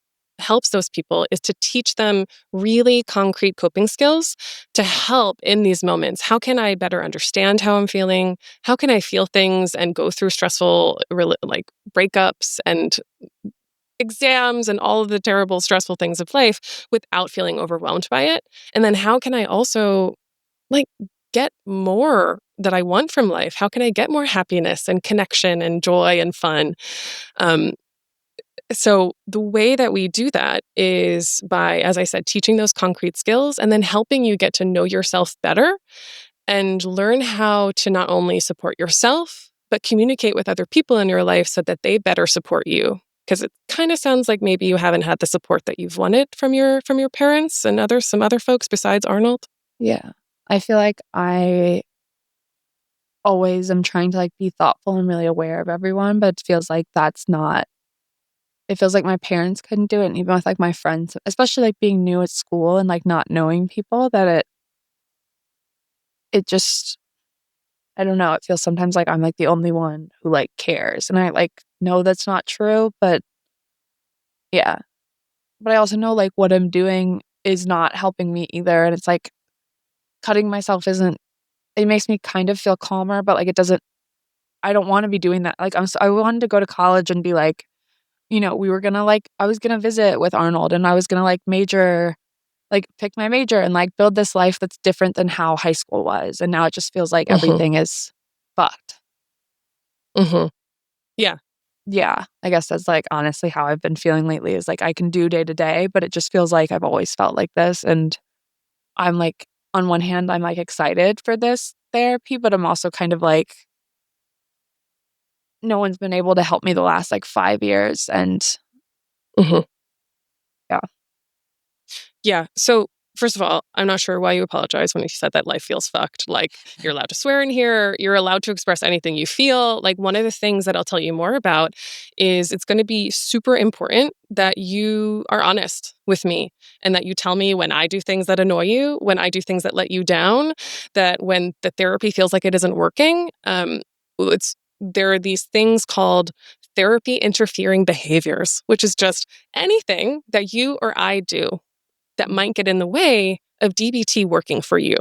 D: those people is to teach them really concrete coping skills to help in these moments. How can I better understand how I'm feeling? How can I feel things and go through stressful like breakups and exams and all of the terrible, stressful things of life without feeling overwhelmed by it? And then how can I also like get more that I want from life? How can I get more happiness and connection and joy and fun? Um, so the way that we do that is by, as I said, teaching those concrete skills and then helping you get to know yourself better and learn how to not only support yourself, but communicate with other people in your life so that they better support you. Because it kind of sounds like maybe you haven't had the support that you've wanted from your parents and some other folks besides Arnold.
C: Yeah. I feel like I always am trying to like be thoughtful and really aware of everyone, but it feels like that's not it feels like my parents couldn't do it. And even with like my friends, especially like being new at school and like not knowing people, that it just I don't know, it feels sometimes like I'm like the only one who like cares. And I like know that's not true, but yeah. But I also know like what I'm doing is not helping me either. And it's like cutting myself isn't it makes me kind of feel calmer, but like it doesn't I don't want to be doing that. Like I wanted to go to college and be like, we were gonna like I was gonna visit with Arnold and I was gonna like major like pick my major and like build this life that's different than how high school was. And now it just feels like everything is fucked.
D: Yeah.
C: Yeah. I guess that's like honestly how I've been feeling lately is like I can do day to day, but it just feels like I've always felt like this. And I'm like, on one hand, I'm like excited for this therapy, but I'm also kind of like, no one's been able to help me the last like 5 years. And yeah.
D: Yeah. So, first of all, I'm not sure why you apologize when you said that life feels fucked. Like, you're allowed to swear in here. You're allowed to express anything you feel. Like, one of the things that I'll tell you more about is it's going to be super important that you are honest with me and that you tell me when I do things that annoy you, when I do things that let you down, that when the therapy feels like it isn't working. There are these things called therapy interfering behaviors, which is just anything that you or I do that might get in the way of DBT working for you.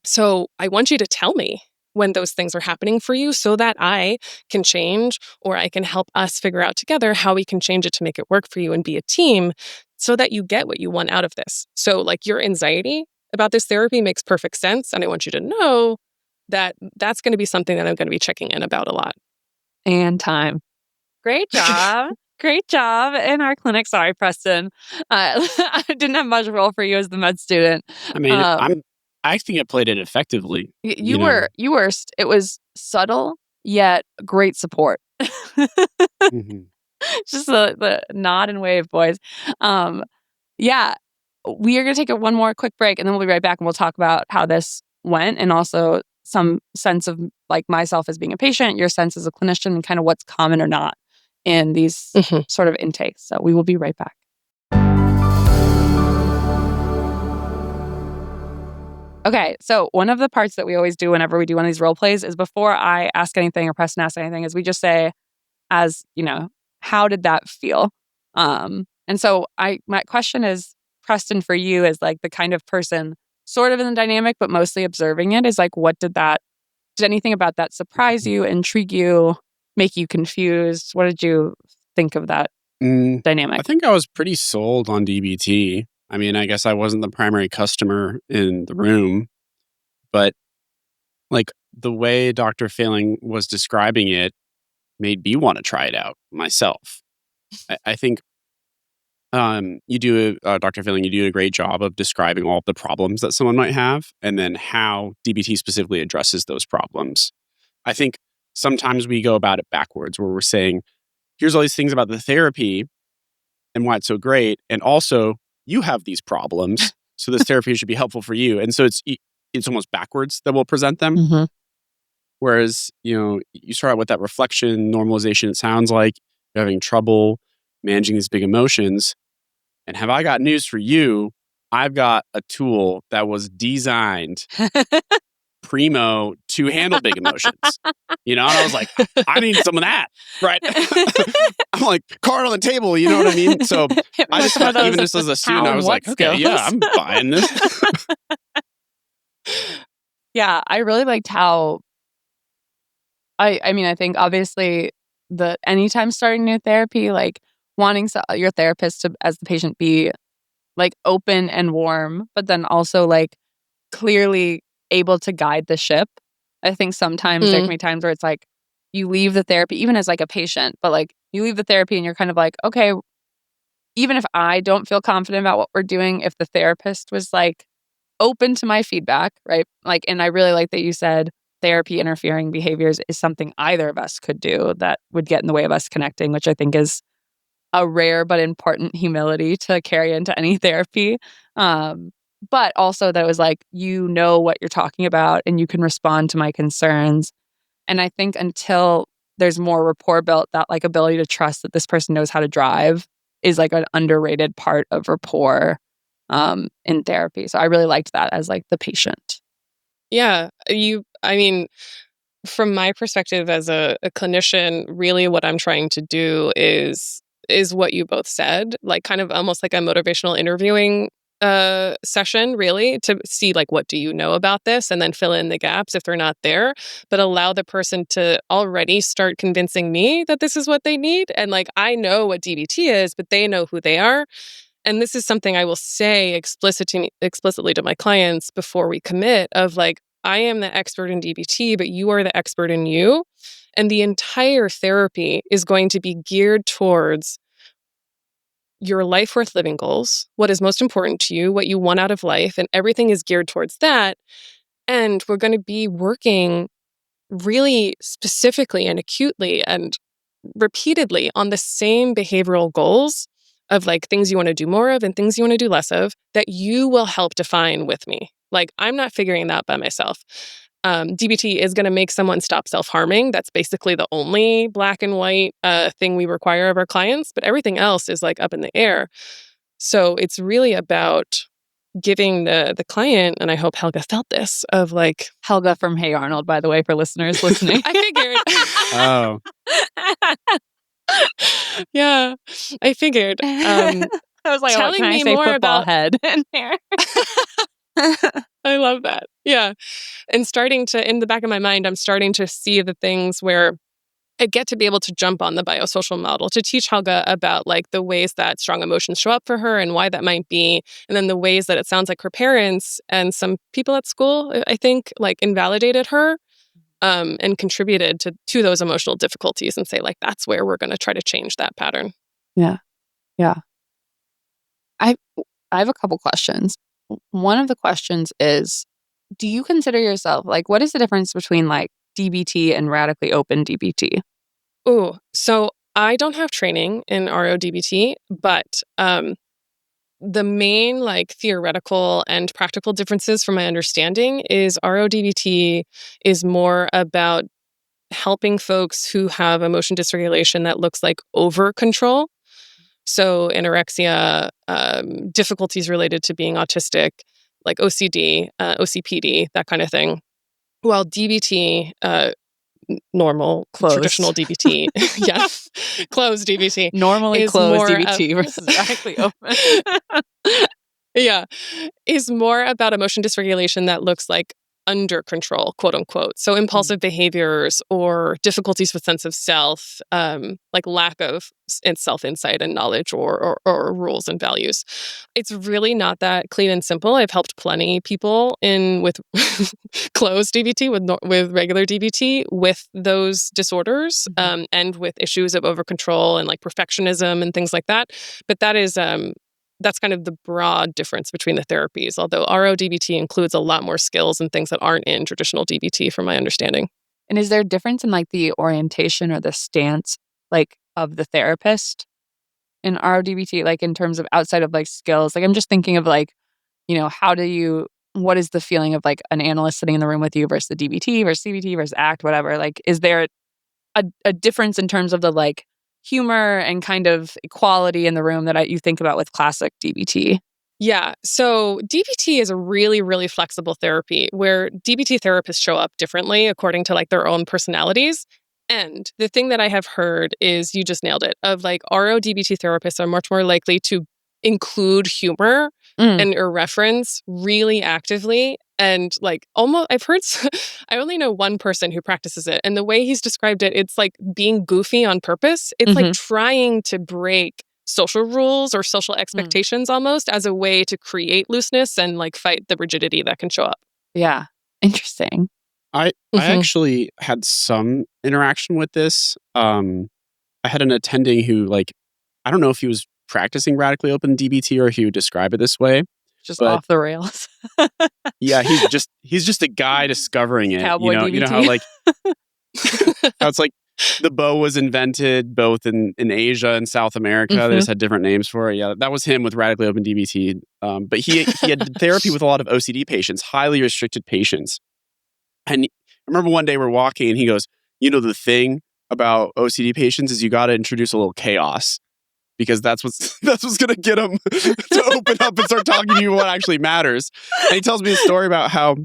D: So I want you to tell me when those things are happening for you so that I can change or I can help us figure out together how we can change it to make it work for you and be a team so that you get what you want out of this. So like your anxiety about this therapy makes perfect sense. And I want you to know that that's going to be something that I'm going to be checking in about a lot.
C: And time. Great job. Great job in our clinic. Sorry, Preston. I didn't have much role for you as the med student.
A: I mean, I think I played it effectively.
C: You were. It was subtle yet great support. Just the nod and wave, boys. Yeah, we are going to take one more quick break, and then we'll be right back, and we'll talk about how this went, and also some sense of like myself as being a patient, your sense as a clinician, and kind of what's common or not in these sort of intakes. So we will be right back. Okay, so one of the parts that we always do whenever we do one of these role plays is before I ask anything or Preston asks anything is we just say, as you know, how did that feel? And so my question is, Preston, for you as like the kind of person sort of in the dynamic, but mostly observing it is like, did anything about that surprise you, intrigue you, make you confused? What did you think of that dynamic?
A: I think I was pretty sold on DBT. I mean, I guess I wasn't the primary customer in the room, but like the way Dr. Failing was describing it made me want to try it out myself. I think Dr. Failing, you do a great job of describing all the problems that someone might have and then how DBT specifically addresses those problems. I think sometimes we go about it backwards where we're saying, here's all these things about the therapy and why it's so great. And also, you have these problems, so this therapy should be helpful for you. And so it's almost backwards that we'll present them. Whereas, you start out with that reflection, normalization, it sounds like you're having trouble managing these big emotions. And have I got news for you? I've got a tool that was designed primo to handle big emotions. And I was like, I need some of that, right? I'm like, card on the table, you know what I mean? So I just thought, even just as a student, I was like, okay, yeah, I'm buying this.
C: Yeah, I really liked how, I mean, I think obviously anytime starting new therapy, like wanting your therapist to, as the patient, be like open and warm, but then also like clearly able to guide the ship. I think sometimes there can be times where it's like you leave the therapy, even as like a patient, but like you leave the therapy and you're kind of like, okay, even if I don't feel confident about what we're doing, if the therapist was like open to my feedback, right? Like, and I really like that you said therapy interfering behaviors is something either of us could do that would get in the way of us connecting, which I think is a rare but important humility to carry into any therapy. But also that was like, what you're talking about and you can respond to my concerns. And I think until there's more rapport built, that like ability to trust that this person knows how to drive is like an underrated part of rapport in therapy. So I really liked that as like the patient.
D: Yeah. I mean, from my perspective as a clinician, really what I'm trying to do is what you both said, like kind of almost like a motivational interviewing session, really, to see like, what do you know about this? And then fill in the gaps if they're not there, but allow the person to already start convincing me that this is what they need. And like, I know what DBT is, but they know who they are. And this is something I will say explicitly to my clients before we commit of like, I am the expert in DBT, but you are the expert in you. And the entire therapy is going to be geared towards your life worth living goals, what is most important to you, what you want out of life, and everything is geared towards that. And we're going to be working really specifically and acutely and repeatedly on the same behavioral goals of like things you want to do more of and things you want to do less of that you will help define with me. Like, I'm not figuring that by myself. DBT is going to make someone stop self-harming. That's basically the only black and white thing we require of our clients, but everything else is like up in the air. So it's really about giving the client, and I hope Helga felt this, of like...
C: Helga from Hey Arnold, by the way, for listeners listening.
D: I figured.
A: Oh.
D: Yeah, I figured.
C: I was like,
D: telling
C: can I
D: me
C: say
D: more
C: football
D: about...
C: head in there?
D: I love that. Yeah. And starting to, in the back of my mind, I'm starting to see the things where I get to be able to jump on the biosocial model to teach Helga about like the ways that strong emotions show up for her and why that might be. And then the ways that it sounds like her parents and some people at school, I think, like invalidated her and contributed to those emotional difficulties, and say like, that's where we're going to try to change that pattern.
C: Yeah. Yeah. I have a couple questions. One of the questions is, do you consider yourself, like, what is the difference between like DBT and radically open DBT?
D: Ooh, so I don't have training in RODBT, but the main like theoretical and practical differences from my understanding is RODBT is more about helping folks who have emotion dysregulation that looks like over control. So anorexia, difficulties related to being autistic, like OCD, OCPD, that kind of thing. While DBT, normal,
C: Closed.
D: traditional DBT, yeah, closed DBT,
C: Normally
D: is
C: closed
D: more
C: DBT
D: of-
C: versus radically open.
D: yeah, is more about emotion dysregulation that looks like under control, quote unquote. So impulsive behaviors or difficulties with sense of self, like lack of self-insight and knowledge or rules and values. It's really not that clean and simple. I've helped plenty people with closed DBT, with regular DBT, with those disorders, and with issues of over control and like perfectionism and things like that. But that is that's kind of the broad difference between the therapies, although RODBT includes a lot more skills and things that aren't in traditional DBT, from my understanding.
C: And is there a difference in like the orientation or the stance like of the therapist in RODBT, like in terms of outside of like skills? Like I'm just thinking of like, what is the feeling of like an analyst sitting in the room with you versus the DBT versus CBT versus ACT, whatever? Like, is there a difference in terms of the like humor and kind of equality in the room that you think about with classic DBT?
D: Yeah. So DBT is a really, really flexible therapy where DBT therapists show up differently according to like their own personalities. And the thing that I have heard is, you just nailed it, of like RODBT therapists are much more likely to include humor and irreverence really actively. And like almost, I've heard, I only know one person who practices it. And the way he's described it, it's like being goofy on purpose. It's like trying to break social rules or social expectations almost as a way to create looseness and like fight the rigidity that can show up.
C: Yeah. Interesting.
A: I actually had some interaction with this. I had an attending who, like, I don't know if he was practicing radically open DBT or if he would describe it this way.
C: Just off the rails.
A: Yeah, he's just a guy discovering it.
C: Cowboy DBT.
A: You know how like how it's like the bow was invented both in Asia and South America. They just had different names for it. Yeah, that was him with radically open DBT. But he had therapy with a lot of OCD patients, highly restricted patients. And I remember one day we're walking and he goes, the thing about OCD patients is you got to introduce a little chaos, because that's what's going to get them to open up and start talking to you what actually matters. And he tells me a story about how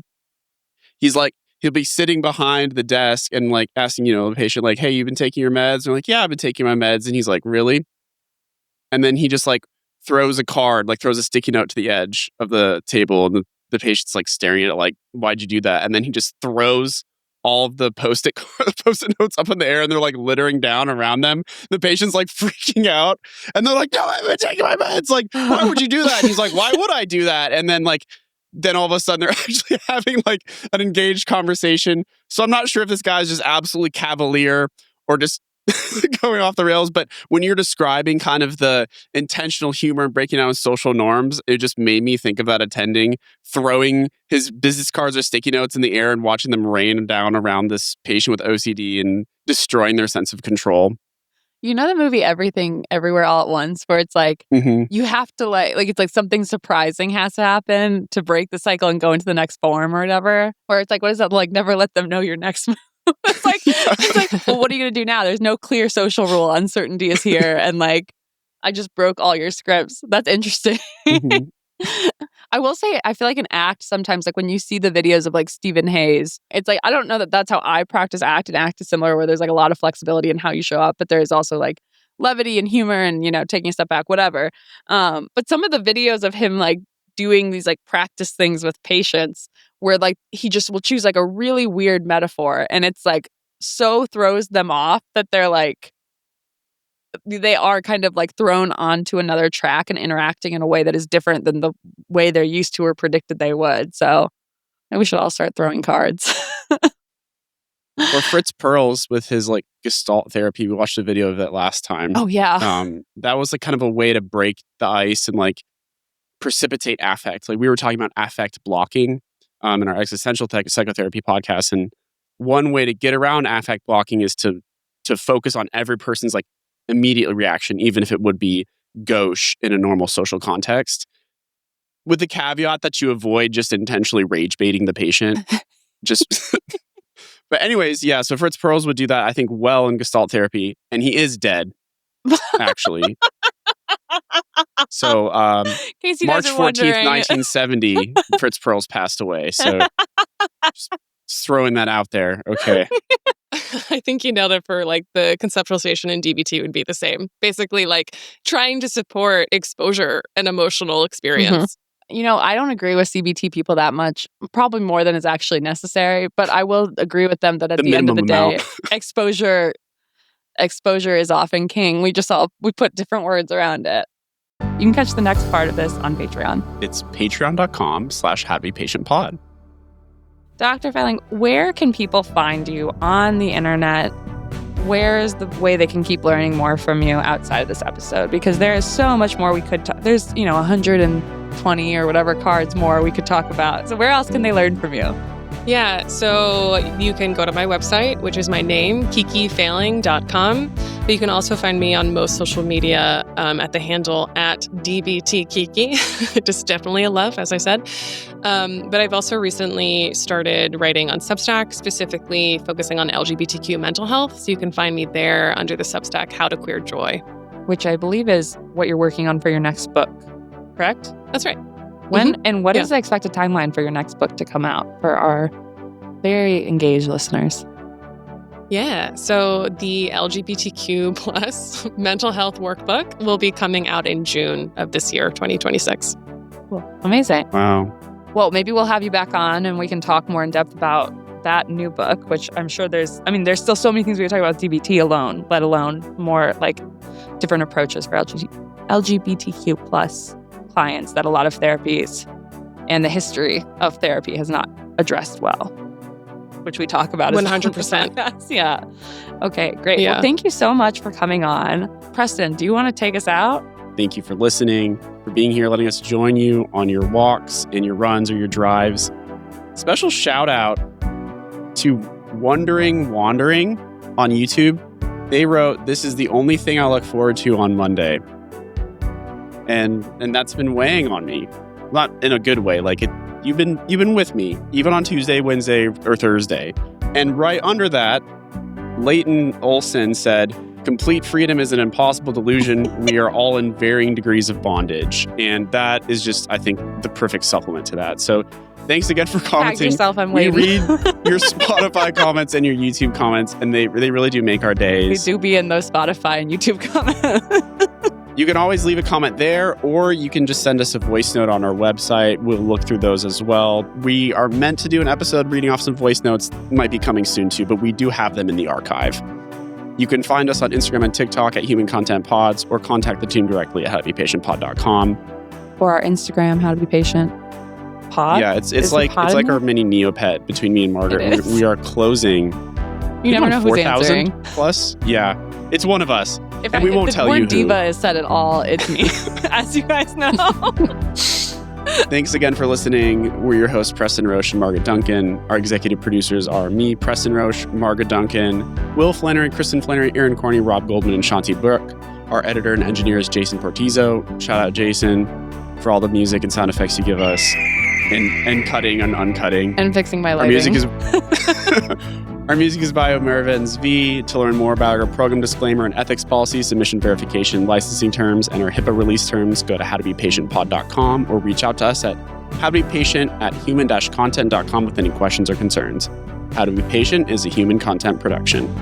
A: he'll be sitting behind the desk and like asking, the patient, like, hey, you've been taking your meds? And they're like, yeah, I've been taking my meds. And he's like, really? And then he just like throws a sticky note to the edge of the table, and the patient's like staring at it like, why'd you do that? And then he just throws all of the post-it notes up in the air and they're like littering down around them. The patient's like freaking out and they're like, no, I'm taking my meds. Like, why would you do that? And he's like, why would I do that? And then all of a sudden they're actually having like an engaged conversation. So I'm not sure if this guy's just absolutely cavalier or just going off the rails. But when you're describing kind of the intentional humor and breaking down social norms, it just made me think of that attending throwing his business cards or sticky notes in the air and watching them rain down around this patient with OCD and destroying their sense of control.
C: You know the movie Everything Everywhere All at Once, where it's like you have to like it's like something surprising has to happen to break the cycle and go into the next form or whatever. Where it's like, what is that? Like, never let them know your next move. It's like, well, what are you going to do now? There's no clear social rule. Uncertainty is here. And like, I just broke all your scripts. That's interesting. I will say, I feel like an act sometimes, like when you see the videos of like Stephen Hayes, it's like, I don't know that that's how I practice act, and act is similar where there's like a lot of flexibility in how you show up, but there's also like levity and humor and, you know, taking a step back, whatever. But some of the videos of him like doing these like practice things with patients where like he just will choose like a really weird metaphor and it's like so throws them off that they're like, they are kind of like thrown onto another track and interacting in a way that is different than the way they're used to or predicted they would. So maybe we should all start throwing cards.
A: Or Fritz Perls with his like Gestalt therapy. We watched a video of that last time.
C: Oh yeah.
A: That was like kind of a way to break the ice and like precipitate affect. Like we were talking about affect blocking in our existential psychotherapy podcast, and one way to get around affect blocking is to focus on every person's like immediate reaction, even if it would be gauche in a normal social context, with the caveat that you avoid just intentionally rage baiting the patient. But anyways, yeah, so Fritz Perls would do that, I think, well in Gestalt therapy, and he is dead, actually. So March 14th, 1970, Fritz Perls passed away. So just throwing that out there. Okay.
D: I think you nailed it. For like the conceptualization in DBT would be the same. Basically like trying to support exposure and emotional experience.
C: You know, I don't agree with CBT people that much, probably more than is actually necessary, but I will agree with them that at the end of the day, exposure is often king. We put different words around it. You can catch the next part of this on Patreon.
A: It's patreon.com/happypatientpod.
C: Dr. Feiling, where can people find you on the internet? Where's the way they can keep learning more from you outside of this episode? Because there is so much more we could talk. There's, 120 or whatever cards more we could talk about. So where else can they learn from you?
D: Yeah, so you can go to my website, which is my name, kikifeiling.com. But you can also find me on most social media at the handle at DBT Kiki. Just definitely a love, as I said. But I've also recently started writing on Substack, specifically focusing on LGBTQ mental health. So you can find me there under the Substack, How to Queer Joy.
C: Which I believe is what you're working on for your next book, correct?
D: That's right.
C: When and what is the expected timeline for your next book to come out for our very engaged listeners?
D: Yeah, so the LGBTQ plus mental health workbook will be coming out in June of this year, 2026.
C: Cool. Amazing.
A: Wow.
C: Well, maybe we'll have you back on and we can talk more in depth about that new book, which I'm sure there's still so many things we could talk about DBT alone, let alone more like different approaches for LGBTQ plus clients that a lot of therapies and the history of therapy has not addressed well, which we talk about
D: 100%.
C: Yeah. Okay, great.
D: Yeah.
C: Well, thank you so much for coming on. Preston, do you want to take us out?
A: Thank you for listening, for being here, letting us join you on your walks, in your runs, or your drives. Special shout out to Wandering on YouTube. They wrote, "This is the only thing I look forward to on Monday." And that's been weighing on me. Not in a good way. Like you've been with me, even on Tuesday, Wednesday, or Thursday. And right under that, Leighton Olson said, "Complete freedom is an impossible delusion. We are all in varying degrees of bondage." And that is just, I think, the perfect supplement to that. So thanks again for commenting.
C: Tag yourself, I'm
A: we
C: waiting.
A: read your Spotify comments and your YouTube comments, and they really do make our days.
C: We do be in those Spotify and YouTube comments.
A: You can always leave a comment there, or you can just send us a voice note on our website. We'll look through those as well. We are meant to do an episode reading off some voice notes. Might be coming soon too, but we do have them in the archive. You can find us on Instagram and TikTok at Human Content Pods, or contact the team directly at howtobepatientpod.com.
C: Or our Instagram, How to Be Patient Pod.
A: Yeah, it's like our mini Neopet between me and Margaret. We are closing.
C: You never know who's answering.
A: Plus, yeah, it's one of us.
C: If
A: we won't tell you who.
C: If the word diva is said at all, it's me, as you guys know.
A: Thanks again for listening. We're your hosts, Preston Roche and Margaret Duncan. Our executive producers are me, Preston Roche, Margaret Duncan, Will Flannery, Kristen Flannery, Aaron Corney, Rob Goldman, and Shanti Burke. Our editor and engineer is Jason Portizo. Shout out Jason for all the music and sound effects you give us, and cutting and uncutting.
C: And fixing my lighting.
A: Our music is by Mervins V. To learn more about our program disclaimer and ethics policy, submission verification, licensing terms, and our HIPAA release terms, go to howtobepatientpod.com or reach out to us at howtobepatient@human-content.com with any questions or concerns. How to Be Patient is a human content production.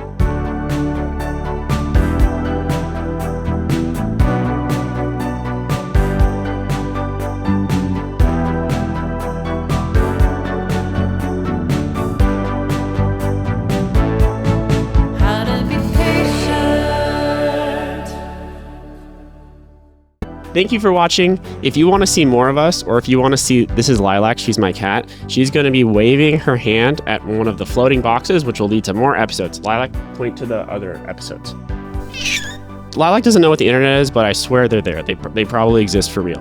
B: Thank you for watching. If you want to see more of us, or if you want to see, this is Lilac, she's my cat. She's going to be waving her hand at one of the floating boxes, which will lead to more episodes. Lilac, point to the other episodes. Lilac doesn't know what the internet is, but I swear they're there. They probably exist for real.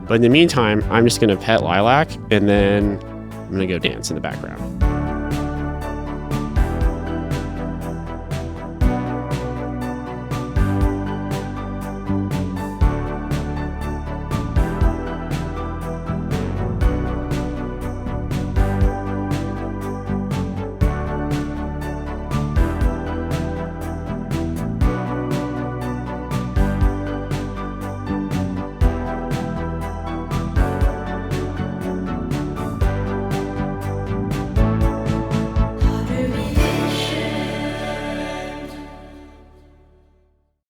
B: But in the meantime, I'm just going to pet Lilac, and then I'm going to go dance in the background.